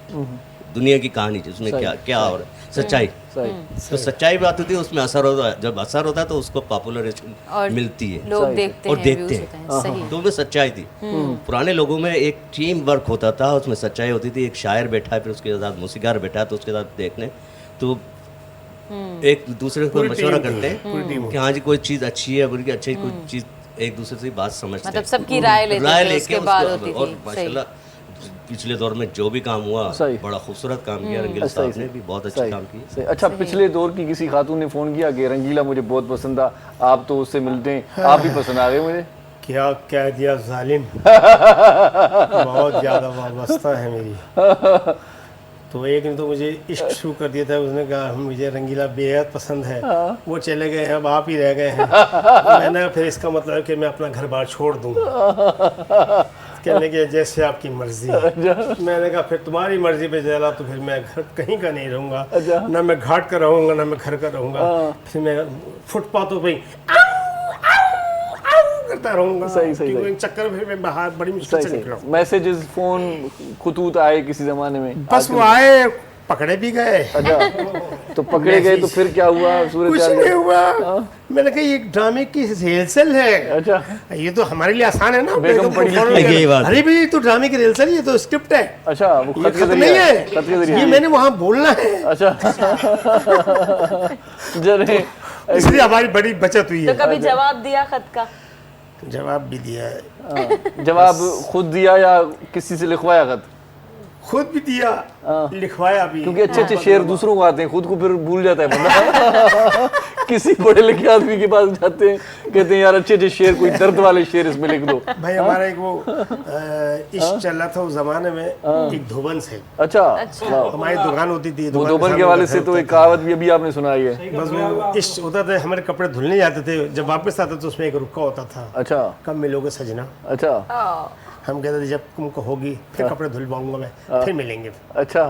दुनिया की कहानी जिसमें क्या क्या हो रहा है, सच्चाई। तो सच्चाई बात होती है, उसमें असर होता है, जब असर होता है तो उसको पॉपुलरिटी मिलती है, लोग देखते और हैं, देखते views होते हैं, सही। हैं। तो उसमें सच्चाई थी। पुराने लोगों में एक टीम वर्क होता था, उसमें सच्चाई होती थी। एक शायर बैठा है, फिर उसके साथ मौसीकार बैठा है, तो उसके साथ देखने तो एक दूसरे को मशवरा करते हैं कि हाँ जी कोई चीज़ अच्छी है, बुरी अच्छी कोई चीज़, एक दूसरे से बात समझते मतलब सबकी राय लेते थे, उसके बाद होती और थी। माशाल्लाह पिछले दौर में जो भी काम हुआ बड़ा खूबसूरत काम किया, रंगीला साहब ने भी बहुत अच्छा काम किया। अच्छा, पिछले दौर की किसी खातून ने फ़ोन किया कि रंगीला मुझे बहुत पसंद था, आप तो उससे मिलते हैं, आप भी पसंद आ गए मुझे? क्या कह दिया जालिम। बहुत ज़्यादा वाबस्ता है मेरी। तो एक ने तो मुझे इश्क शुरू कर दिया था, उसने कहा मुझे रंगीला बेहद पसंद है, वो चले गए हैं, अब आप ही रह गए हैं। मैंने कहा फिर इसका मतलब है कि मैं अपना घर बार छोड़ दूँ। कहने के जैसे आपकी मर्जी। मैंने कहा फिर तुम्हारी मर्जी पे चला तो फिर मैं घर कहीं का नहीं रहूँगा, ना मैं घाट का रहूँगा ना मैं घर का रहूँगा, फिर मैं फुटपाथों पे करता रहूँगा। सही चक्कर फिर मैं बाहर बड़ी मुश्किल से निकला। मैसेजेस, फोन, खुतूत आए किसी जमाने में? बस वो आए, पकड़े भी गए। अच्छा, तो पकड़े गए तो फिर क्या हुआ? कुछ नहीं हुआ। मैंने कहा ये ड्रामे की रिहर्सल है। अच्छा, ये तो हमारे लिए आसान है ना। बात। अरे भाई ये तो ड्रामे की रिहर्सल, ये तो स्क्रिप्ट है। अच्छा, वो ये खत्म नहीं है, ये मैंने वहाँ बोलना है। अच्छा जरे इसलिए हमारी बड़ी बचत हुई है। तो कभी जवाब दिया खत का? जवाब भी दिया है। जवाब खुद दिया या किसी से लिखवाया खत? खुद भी दिया, लिखवाया भी। क्योंकि अच्छे अच्छे शेर दूसरों को आते हैं, खुद को फिर भूल जाता है बंदा। किसी पढ़े लिखे आदमी के पास जाते हैं, कहते हैं यार अच्छे अच्छे शेर, कोई दर्द वाले शेर इसमें लिख दो। भाई हमारा एक वो इश्क चल रहा था उस जमाने में, एक धोबन से। अच्छा, हमारी दुकान होती थी, वो धोबन के वाले से तो एक कहावत भी अभी आपने सुनाई है। बस वो इश्क होता था, हमारे कपड़े धुलने जाते थे, जब वापस आते तो उसमें एक रुक्का होता था। अच्छा, कब मिलोगे सजना? अच्छा, हम कहते थे जब तुम कहोगी फिर कपड़े धुलवाऊंगा मैं, फिर मिलेंगे। अच्छा,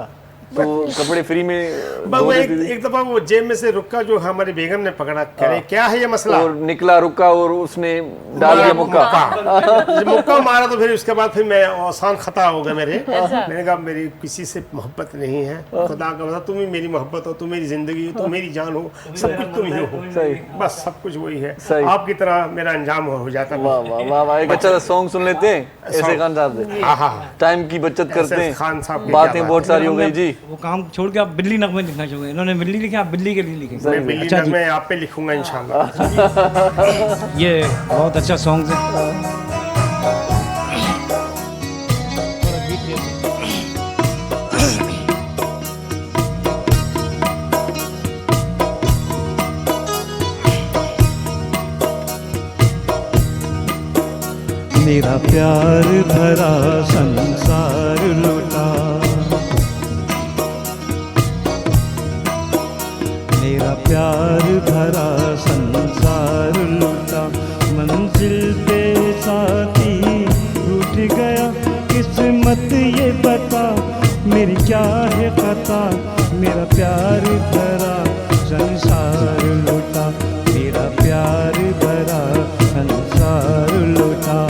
तो कपड़े फ्री में वो एक दफा वो जेब में से रुक्का जो हमारी बेगम ने पकड़ा, कह रहे क्या है ये मसला, और निकला रुक्का और उसने डाल दिया मुक्का। मुक्का मारा तो फिर उसके बाद फिर मैं आसान खता हो गया मेरे। मैंने कहा मेरी किसी से मोहब्बत नहीं है, खुदा का वादा तुम ही मेरी मोहब्बत हो, तुम मेरी जिंदगी हो, तुम मेरी जान हो, सब कुछ तुम ही हो। सही, बस सब कुछ वही है। सही, आपकी तरह मेरा अंजाम हो जाता। वाह वाह वाह वाह, एक अच्छा सॉन्ग सुन लेते हैं ऐसे खान साहब से। हाँ हाँ, टाइम की बचत करते हैं, खान साहब बातें बहुत सारी हो गई जी। वो काम छोड़ के आप बिल्ली नगमे लिखना चाहोगे, इन्होंने बिल्ली लिखे, आप बिल्ली के लिए लिखेंगे। मैं बिल्ली नगमे आप पे लिखूंगा इंशाल्लाह। ये बहुत अच्छा सॉन्ग है। मेरा प्यार भरा संसार लुटा, मेरा प्यार भरा संसार लुटा, मंजिल पे साथी रूठ गया, किस्मत ये बता मेरी क्या है खता, मेरा प्यार भरा संसार लुटा, मेरा प्यार भरा संसार लुटा।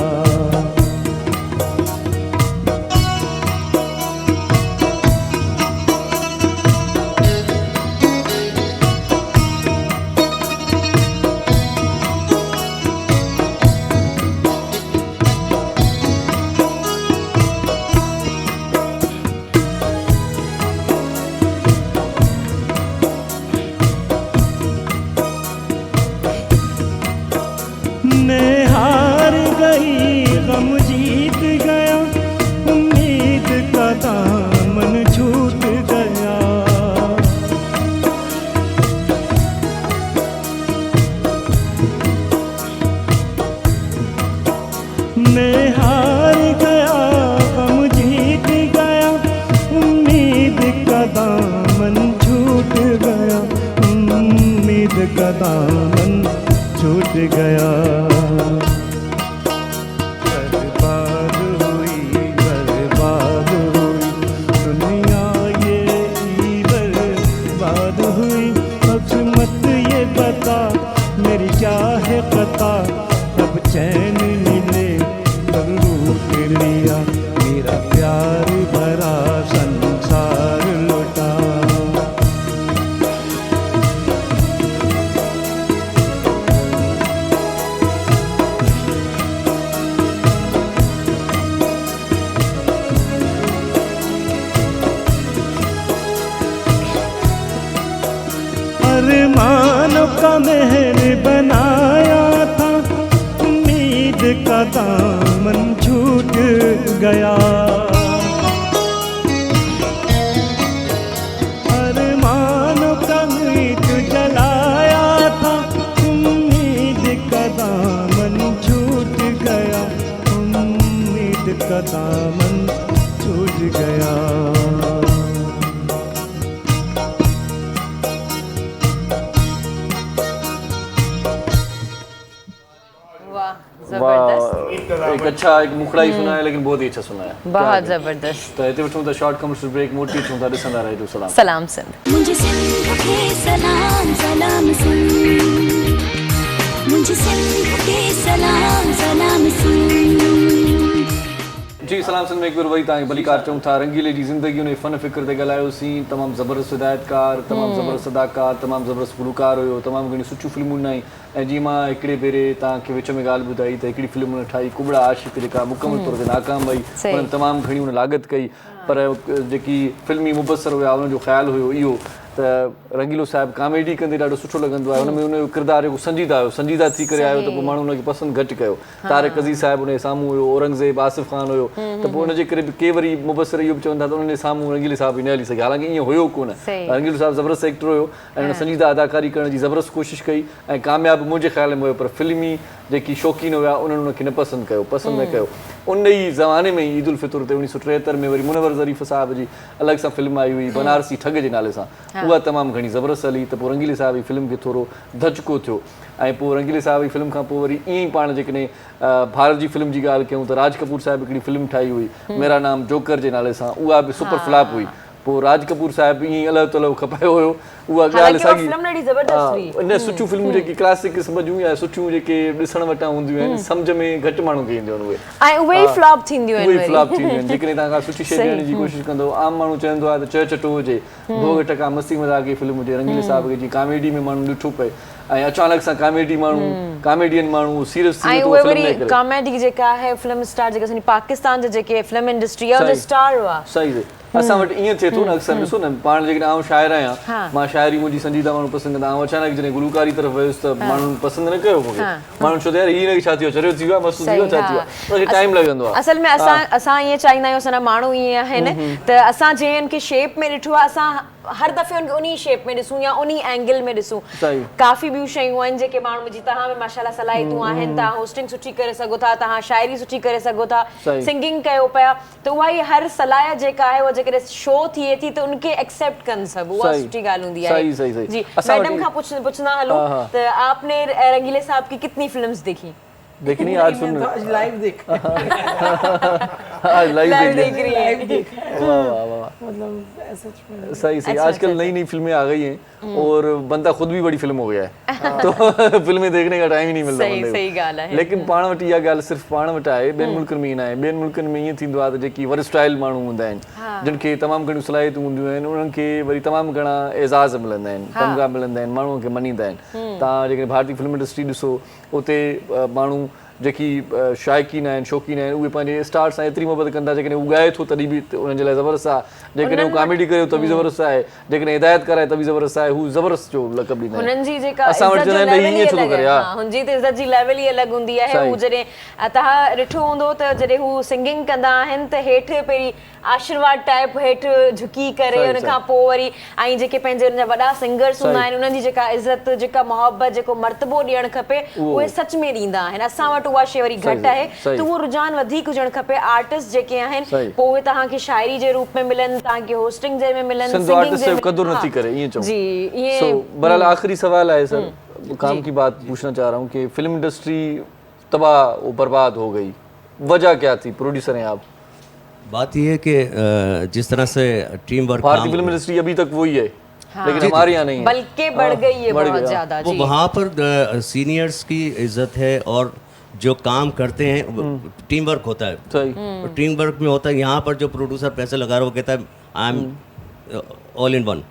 मैं हार गई गम जीत गया, उम्मीद का दामन छूट गया, मैं हार गया गम जीत गया, उम्मीद का दामन छूट गया, उम्मीद का दामन छूट गया। बर्बाद हुई दुनिया ये बर्बाद हुई, किस्मत ये बता मेरी क्या है पता, अब चैन मिले तब लूट लिया, मेरा प्यार भरा संसार अरमानों का महल बनाया था, उम्मीद का दामन छूट गया। अरमानों का मीत जलाया था, उम्मीद का दामन छूट गया, उम्मीद का दामन छूट गया। एक अच्छा एक मुखड़ा ही सुना है, लेकिन बहुत ही अच्छा सुना है, बहुत जबरदस्त। तो हिते वठूं था शॉर्ट कमर्शियल ब्रेक, मोटी वठूं था, ॾिसंदा रहिजो। सलाम सलाम सिंध। मुझे सिंध के सलाम सलाम सिंध, मुझे सिंध के सलाम सलाम सिंध। जी सलाम सिंध में एक बार वही तव्हांखे भलीकार चऊं था। रंगीले जी ज़िंदगी उन फ़न फ़िक्र ते ॻाल्हायोसीं। तमामु ज़बरदस्त हिदायतकार, तमामु ज़बरदस्त अदाकार, तमामु ज़बरदस्त गुलकार हुयो, तमामु घणी सुठियूं फिल्मूं ॾिनई। ऐं जीअं मां हिकिड़े भेरे तव्हांखे विच में ॻाल्हि ॿुधाई त हिकिड़ी फिल्म हुन ठाही कुबड़ा आशिक़, जेका मुकमल तौर ते नाकाम वई, उन्हनि तमामु घणी हुन लागत कई, पर जेकी फिल्मी मुबसर हुया उन्हनि जो ख़्यालु हुयो इहो त रंगीलो साहिबु कॉमेडी कंदे ॾाढो सुठो लॻंदो आहे, हुन में हुनजो किरदारु जेको संजीदा हुयो, संजीदा थी करे आयो त पोइ माण्हू हुनखे पसंदि घटि कयो। तारिक अज़ीज़ साहिबु हुनजे साम्हूं हुयो, औरंगज़ेब आसिफ़ ख़ान हुयो, त पोइ हुनजे करे बि के वरी मुबसर इहो बि चवंदा त उनजे साम्हूं रंगीले साहिबु बि न हली सघे, हालांकि ईअं हुयो कोन। रंगीलो साहिबु ज़बरदस्त एक्टर हुयो ऐं हुन संजीदा अदाकारी करण जी ज़बरदस्त कोशिशि कई ऐं कामयाबु मुंहिंजे ख़्याल में हुयो, पर फिल्मी जेकी शौक़ीन हुआ उन्हनि उनखे न पसंदि कयो, पसंदि न कयो। उन ई ज़माने में ई ईद उल फितर ते 1973 में वरी मुनवर ज़रीफ़ साहिब जी अलॻि सां फिल्म आई हुई बनारसी ठग जे नाले सां, उहा तमामु घणी ज़बरदस्त हली, त पोइ रंगीले साहिब जी फिल्म खे थोरो धचको थियो ऐं पोइ रंगीले साहिब जी फिल्म खां पोइ वरी ईअं ई पाण जेकॾहिं भारत जी फिल्म जी ॻाल्हि कयूं त राज कपूर साहिबु हिकिड़ी फिल्म ठाही हुई मेरा नाम जोकर जे नाले सां, उहा बि सुपर फ्लॉप हुई। पोइ राज कपूर साहिबु ईअं अलॻि तलॻि खपायो हुयो, उहा ॻाल्हि साॻी। इन सुठियूं फिल्मूं जेकी क्लासिक क़िस्म जूं या सुठियूं जेके ॾिसण वटां हूंदियूं आहिनि, सम्झ में घटि माण्हू खे ईंदियूं आहिनि, उहे फ्लॉप थींदियूं आहिनि। जेकॾहिं तव्हां सुठी शइ ॾियण जी कोशिशि कंदो, आम माण्हू चवंदो आहे त चटो हुजे, भोग टका मस्ती मज़ाक जी फिल्म हुजे, रंगीले साहिब खे जीअं कॉमेडी में माण्हू ॾिठो पए ऐं अचानक सां कॉमेडी माण्हू कॉमेडियन माण्हू सीरियस थी वियो, वरी कॉमेडी जेका आहे फिल्म स्टार जेका पाकिस्तान जे जेके फिल्म इंडस्ट्री आहे जो स्टार हुआ। सही असां वटि ईअं थिए थो न, अक्सर ॾिसो न, पाण जेकॾहिं आउं शाइर आहियां, मां शाइरी मुंहिंजी संजीदा माण्हू पसंदि कंदा, ऐं अचानक जॾहिं गुलकारी तरफ़ वियुसि त माण्हुनि पसंदि न कयो मूंखे, माण्हू चवंदा यार हीअ छा थियो, चरियो थी वियो आहे, मस्तु थी वियो, छा थी वियो आहे, उनखे टाइम लॻंदो आहे। असल में असां ईअं चाहींदा आहियूं, असांजा माण्हू ईअं आहिनि त असां जंहिं खे शेप में ॾिठो आहे असां हर दफ़े उनखे उन शेप में ॾिसूं या उन एंगल में ॾिसूं। काफ़ी ॿियूं शयूं आहिनि जेके माण्हू जी तव्हां में माशाल्लाह सलाहियतूं आहिनि, तव्हां होस्टिंग सुठी करे सघो था, तव्हां शाइरी सुठी करे सघो था, सिंगिंग कयो पिया, त उहा ई हर सलाह जेका आहे उहा जेकॾहिं शो थिए थी त उनखे एक्सेप्ट कनि सभु, उहा सुठी ॻाल्हि हूंदी आहे। जी मैडम खां पुछंदा हलो त आपने रंगीले साहब की कितनी फिल्म्स देखी? देखी नहीं, आज सुन लाइव देख आज लाइव देख मतलब ऐसा सही सही। आजकल नई नई फिल्में आ गई हैं और बंदा खुद भी बड़ी फिल्म हो गया है, तो फिल्में देखने का टाइम ही नहीं मिलता बंदे को। सही ॻाल्हि आहे। लेकिन पाण वटि इहा ॻाल्हि सिर्फ़ु पाण वटि आहे, ॿियनि मुल्कनि में ईअं न आहे। ॿियनि मुल्कनि में ईअं थींदो आहे त जेकी वर्सटाइल माण्हू हूंदा आहिनि, जिन खे तमामु घणियूं सलाहियतूं हूंदियूं आहिनि, उन्हनि खे वरी तमामु घणा एज़ाज़ मिलंदा आहिनि, तमगा मिलंदा आहिनि, माण्हूअ खे मञींदा आहिनि। तव्हां जेकॾहिं भारतीय फिल्म इंडस्ट्री ॾिसो, उते माण्हू जेकी शाइक़ीन आहिनि, शौक़ीन आहिनि, उहे पंहिंजे स्टार सां एतिरी मोहबत कंदा, जेकॾहिं हू ॻाए थो तॾहिं बि उन्हनि जे लाइ ज़बरदस्त आहे, जेकॾहिं हू कॉमेडी करे त बि ज़बरदस्त आहे, जेकॾहिं हिदायत कराए त बि ज़बरदस्त आहे, हू ज़बरदस्त जो लक़ब ॾींदा आहिनि। हुननि जी जेका हुनजी त इज़त जी लेवल ई अलॻि हूंदी आहे। हू जॾहिं तव्हां ॾिठो हूंदो त जॾहिं हू सिंगिंग कंदा आहिनि त हेठि पहिरीं आशीर्वाद टाइप हेठि झुकी करे, हुन खां पोइ वरी ऐं जेके पंहिंजे हुनजा वॾा सिंगर्स हूंदा आहिनि, उन्हनि जी जेका इज़त, जेका मोहबत, जेको मर्तबो ॾियणु खपे, उहे सच में ॾींदा आहिनि। असां वटि उहा शइ वरी घटि आहे, त उहो रुझान वधीक हुजणु खपे। आर्टिस्ट जेके आहिनि पोइ उहे तव्हांखे शाइरी जे रूप में मिलनि, तव्हांखे होस्टिंग जे में मिलनि, सिंगिंग जे में कदुर नथी करे, ईअं चऊं। जी ईअं। बहरहाल आखिरी सवाल है सर, काम की बात पूछना चाह रहा हूँ कि फिल्म इंडस्ट्री तबाह बर्बाद हो गई, वजह क्या थी? प्रोड्यूसर हैं आप। बात यह है कि जिस तरह से टीम वर्क, भारतीय फिल्म इंडस्ट्री अभी तक वही है, लेकिन हमारे यहाँ नहीं है, बल्कि बढ़ गई है बहुत ज्यादा। वो वहाँ पर सीनियर्स की इज्जत है और जो काम करते हैं टीम वर्क होता है, टीम वर्क में होता है। यहाँ पर जो प्रोड्यूसर पैसे लगा रहा है वो कहता है I am all in one,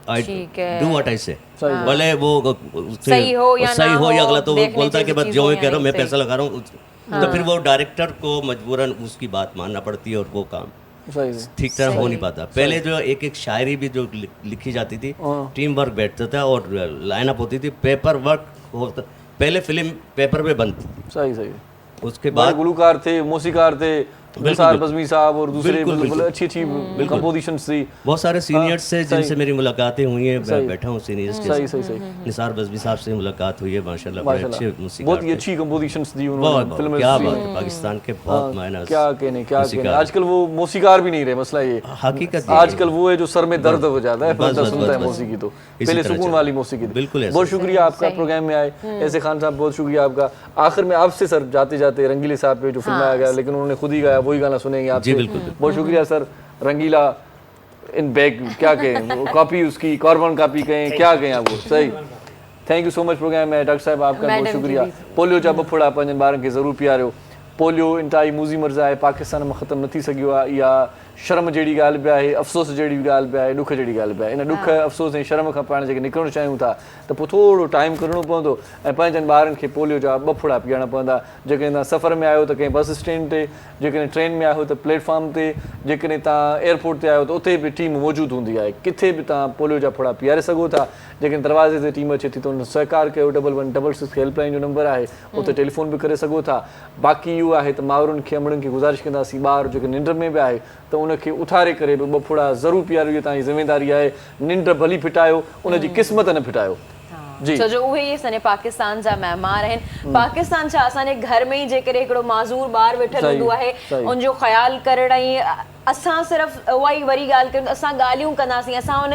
I do what I से, भले वो सही हो या गलत हो, वो बोलता है कि बस जो मैं कह रहा हूँ, मैं पैसा लगा रहा हूँ, तो फिर वो डायरेक्टर को मजबूरन उसकी बात मानना पड़ती है और वो काम सही ठीक तरह हो नहीं पाता। पहले जो एक एक शायरी भी जो लिखी जाती थी, टीम वर्क बैठता था और लाइन अप होती थी, पेपर वर्क होता, पहले फिल्म पेपर पे बनती। सही उसके बाद गुलकार थे, मौसीकार थे, निसार बज़मी साहब और दूसरे अच्छी कंपोजिशंस थी। बहुत सारे सीनियर्स से जिनसे मेरी मुलाकातें हुई हैं, मैं बैठा हूँ सीनियर्स के सही निसार बज़मी साहब से मुलाकात हुई है, माशाल्लाह बड़े अच्छे मूसिकार, बहुत ही अच्छी कंपोजिशंस दी उन्होंने फिल्म में। क्या बात है, पाकिस्तान के बहुत मायने, क्या कहने आजकल वो मौसीकार भी नहीं रहे, मसला ये हकीकत आजकल वो है जो सर में दर्द हो जाता है बंदा सुनता है मौसीकी, तो पहले सुकून वाली मौसीकी। बिल्कुल। बहुत शुक्रिया आपका प्रोग्राम में आए, ऐसे खान साहब बहुत शुक्रिया आपका। आखिर में आपसे सर जाते जाते रंगीले साहब पे जो फिल्माया गया, लेकिन उन्होंने खुद ही गाया, वही गाना सुनेंगे आप। जी बिल्कुल। बहुत शुक्रिया सर। रंगीला इन बैग क्या कहें, कॉपी उसकी कार्बन कॉपी कहें, क्या कहें आपको। सही, thank you so much programme में डॉक्टर साहब, आपका बहुत शुक्रिया। पोलियो जा बफड़ा पंहिंजनि ॿारनि खे ज़रूरु पीआरियो। पोलियो इंतहाई मूज़ी मर्ज़ आहे, पाकिस्तान में ख़त्म न थी सघियो आहे। इहा शर्म जहिड़ी ॻाल्हि बि आहे, अफ़सोस जहिड़ी बि ॻाल्हि बि आहे, ॾुख जहिड़ी ॻाल्हि बि आहे। इन ॾुख अफ़सोस ऐं शर्म खां पाण जेके निकिरणु चाहियूं था, त पोइ थोरो टाइम करिणो पवंदो ऐं पंहिंजनि ॿारनि खे पोलियो जा बफड़ा पीआरणा पवंदा। जेकॾहिं तव्हां सफ़र में आहियो त कंहिं बस स्टैंड ते, जेकॾहिं ट्रेन में आहियो त प्लेटफॉर्म ते, जेकॾहिं तव्हां एयरपोर्ट ते आहियो त उते बि टीम मौजूदु हूंदी आहे। किथे बि तव्हां पोलियो जा फड़ा पीआरे सघो था। जेकॾहिं दरवाज़े ते टीम अचे थी त उन सहकार कयो, 1166 हेल्पलाइन जो नंबर आहे, उते टेलीफोन बि करे सघो था। बाक़ी इहो आहे त माउरुनि खे अमड़नि खे गुज़ारिश कंदासीं, ॿार जेके निंड में बि आहे त उनखे उथारे करे बि बफड़ा ज़रूरु पीआरियो। इहा तव्हांजी ज़िमेदारी आहे। निंड भली फिटायो, उनजी क़िस्मत न फिटायो। छो जो उहे ई असांजे पाकिस्तान जा महिमान आहिनि। पाकिस्तान छा असांजे घर में ई जेकॾहिं हिकिड़ो माज़ूर ॿार वेठल हूंदो आहे, उनजो ख़्यालु करण ऐं असां सिर्फ़ु उहा ई वरी ॻाल्हि कयूं, असां ॻाल्हियूं कंदासीं, असां उन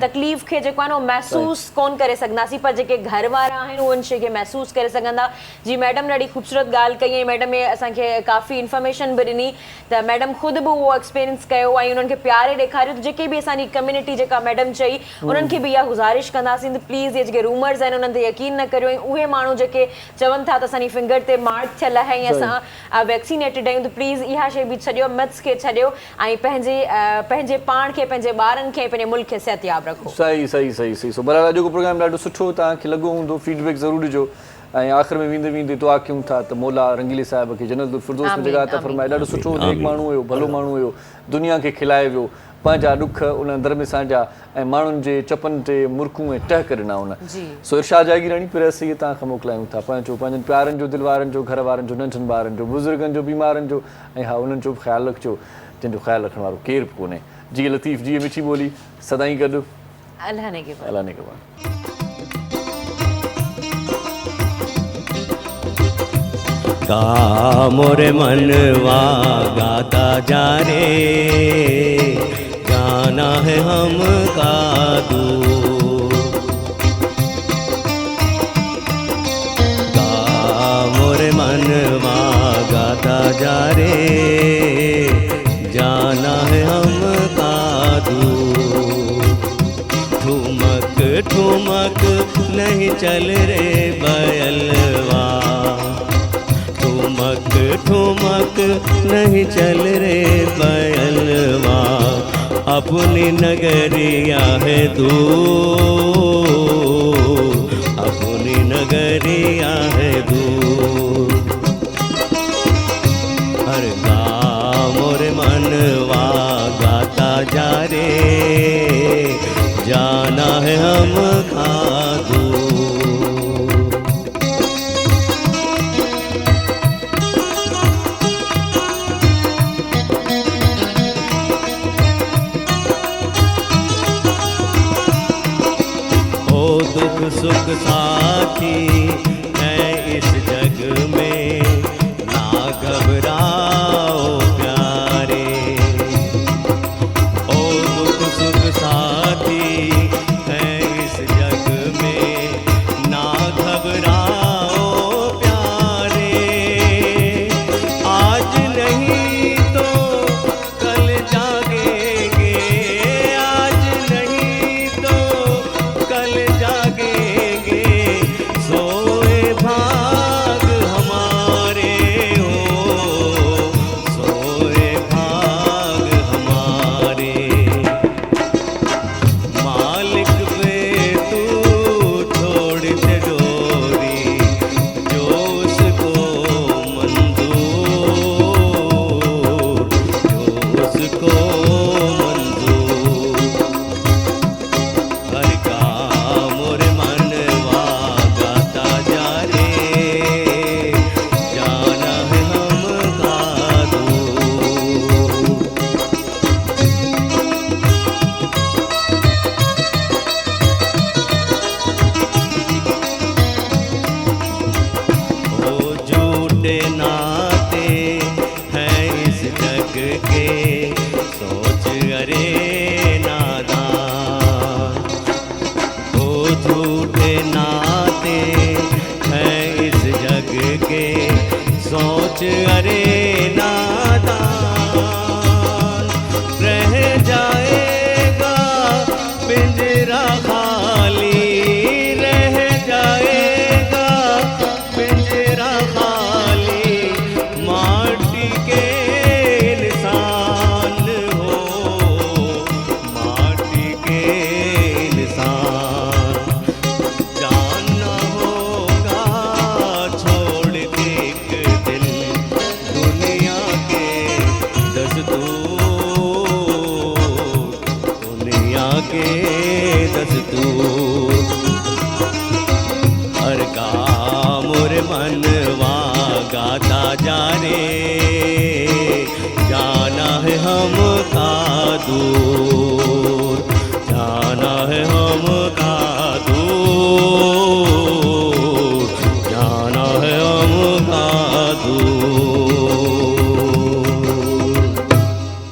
तकलीफ़ खे जेको आहे न महसूसु कोन करे सघंदासीं, पर जेके घर वारा आहिनि उहे उन शइ खे महसूसु करे सघंदा। जी मैडम ॾाढी ख़ूबसूरत ॻाल्हि कई ऐं मैडम में असांखे काफ़ी इंफॉर्मेशन बि ॾिनी, त मैडम ख़ुदि बि उहो एक्सपीरियंस कयो ऐं उन्हनि खे प्यारे ॾेखारियो। त जेके बि असांजी कम्युनिटी जेका मैडम चई, उन्हनि खे बि इहा गुज़ारिश कंदासीं त प्लीज़ इहे जेके रूमर्स आहिनि उन्हनि ते यकीन न करियो। ऐं उहे माण्हू जेके चवनि था त असांजी फिंगर ते मार्क थियल आहे ऐं असां वैक्सीनेटेड आहियूं, त प्लीज़ इहा शइ बि छॾियो, मिथ्स खे छॾियो ऐं पंहिंजे पाण खे, पंहिंजे ॿारनि खे, पंहिंजे मुल्क खे सिहतयाब रखो। सही। सो बराबर, अॼु प्रोग्राम ॾाढो सुठो तव्हांखे लॻो हूंदो, फीडबैक ज़रूरु ॾिजो। ऐं आख़िर में वेंदे वेंदे दुआ कयूं था त मौला रंगीले साहिब खे जन्नतुल फिरदौस में जॻह अता फरमाए। ॾाढो सुठो नेक माण्हू हुयो, भलो माण्हू हुयो, दुनिया खे खिलाए वियो, पंहिंजा ॾुख उन दर में साझा ऐं माण्हुनि जे चपनि ते मुरकूं ऐं टहक ॾिना उन। सो इरशाद जागीरानी प्रेस इहे तव्हांखां मोकिलायूं था। पंहिंजनि प्यारनि जो, दिलि वारनि जो, घर वारनि जो, नंढनि ॿारनि जो, बुज़ुर्गनि जो, बीमारनि जो, ऐं हा उन्हनि जो बि ख़्यालु रखिजो जिन जो ख़्यालु रखण वारो केरु बि कोन्हे। जी लतीफ़, जी मिठी ॿोली, सदाईं गॾु। अल्लाह ने के का मोरे मनवा गाता जा रे, जाना है हम का दूर। का मोरे मनवा गाता जा रे, जाना है हम का दूर। ठुमक ठुमक नहीं चल रे बयलवा, ठुमक ठुमक नहीं चल रे बयलवा, अपनी नगरिया है दूर, अपनी नगरिया है दूर। हर गाँव मोरे मनवा गाता जा रे, जाना है हम खादू। दुख सुख साथी है इस जग में, ना घबराओ प्यारे। ओ दुख सुख साथी है इस जग में, ना घबराओ प्यारे। आज नहीं तो कल जागेंगे, आज नहीं तो कल जागेंगे, सोए नाते हैं इस जग के, सोच अरे नादान। रह जाएगा पिंजरा खाली, रह जाएगा पिंजरा खाली, माटी के इंसान हो, माटी के इंसान। जाना होगा छोड़ के एक दिन दुनिया के दस्तूर, दुनिया के दस्तूर। हर काम और मनवा गाता जा रे, जाना है हमका दूर, जाना है हमका दूर, जाना है हमका दूर।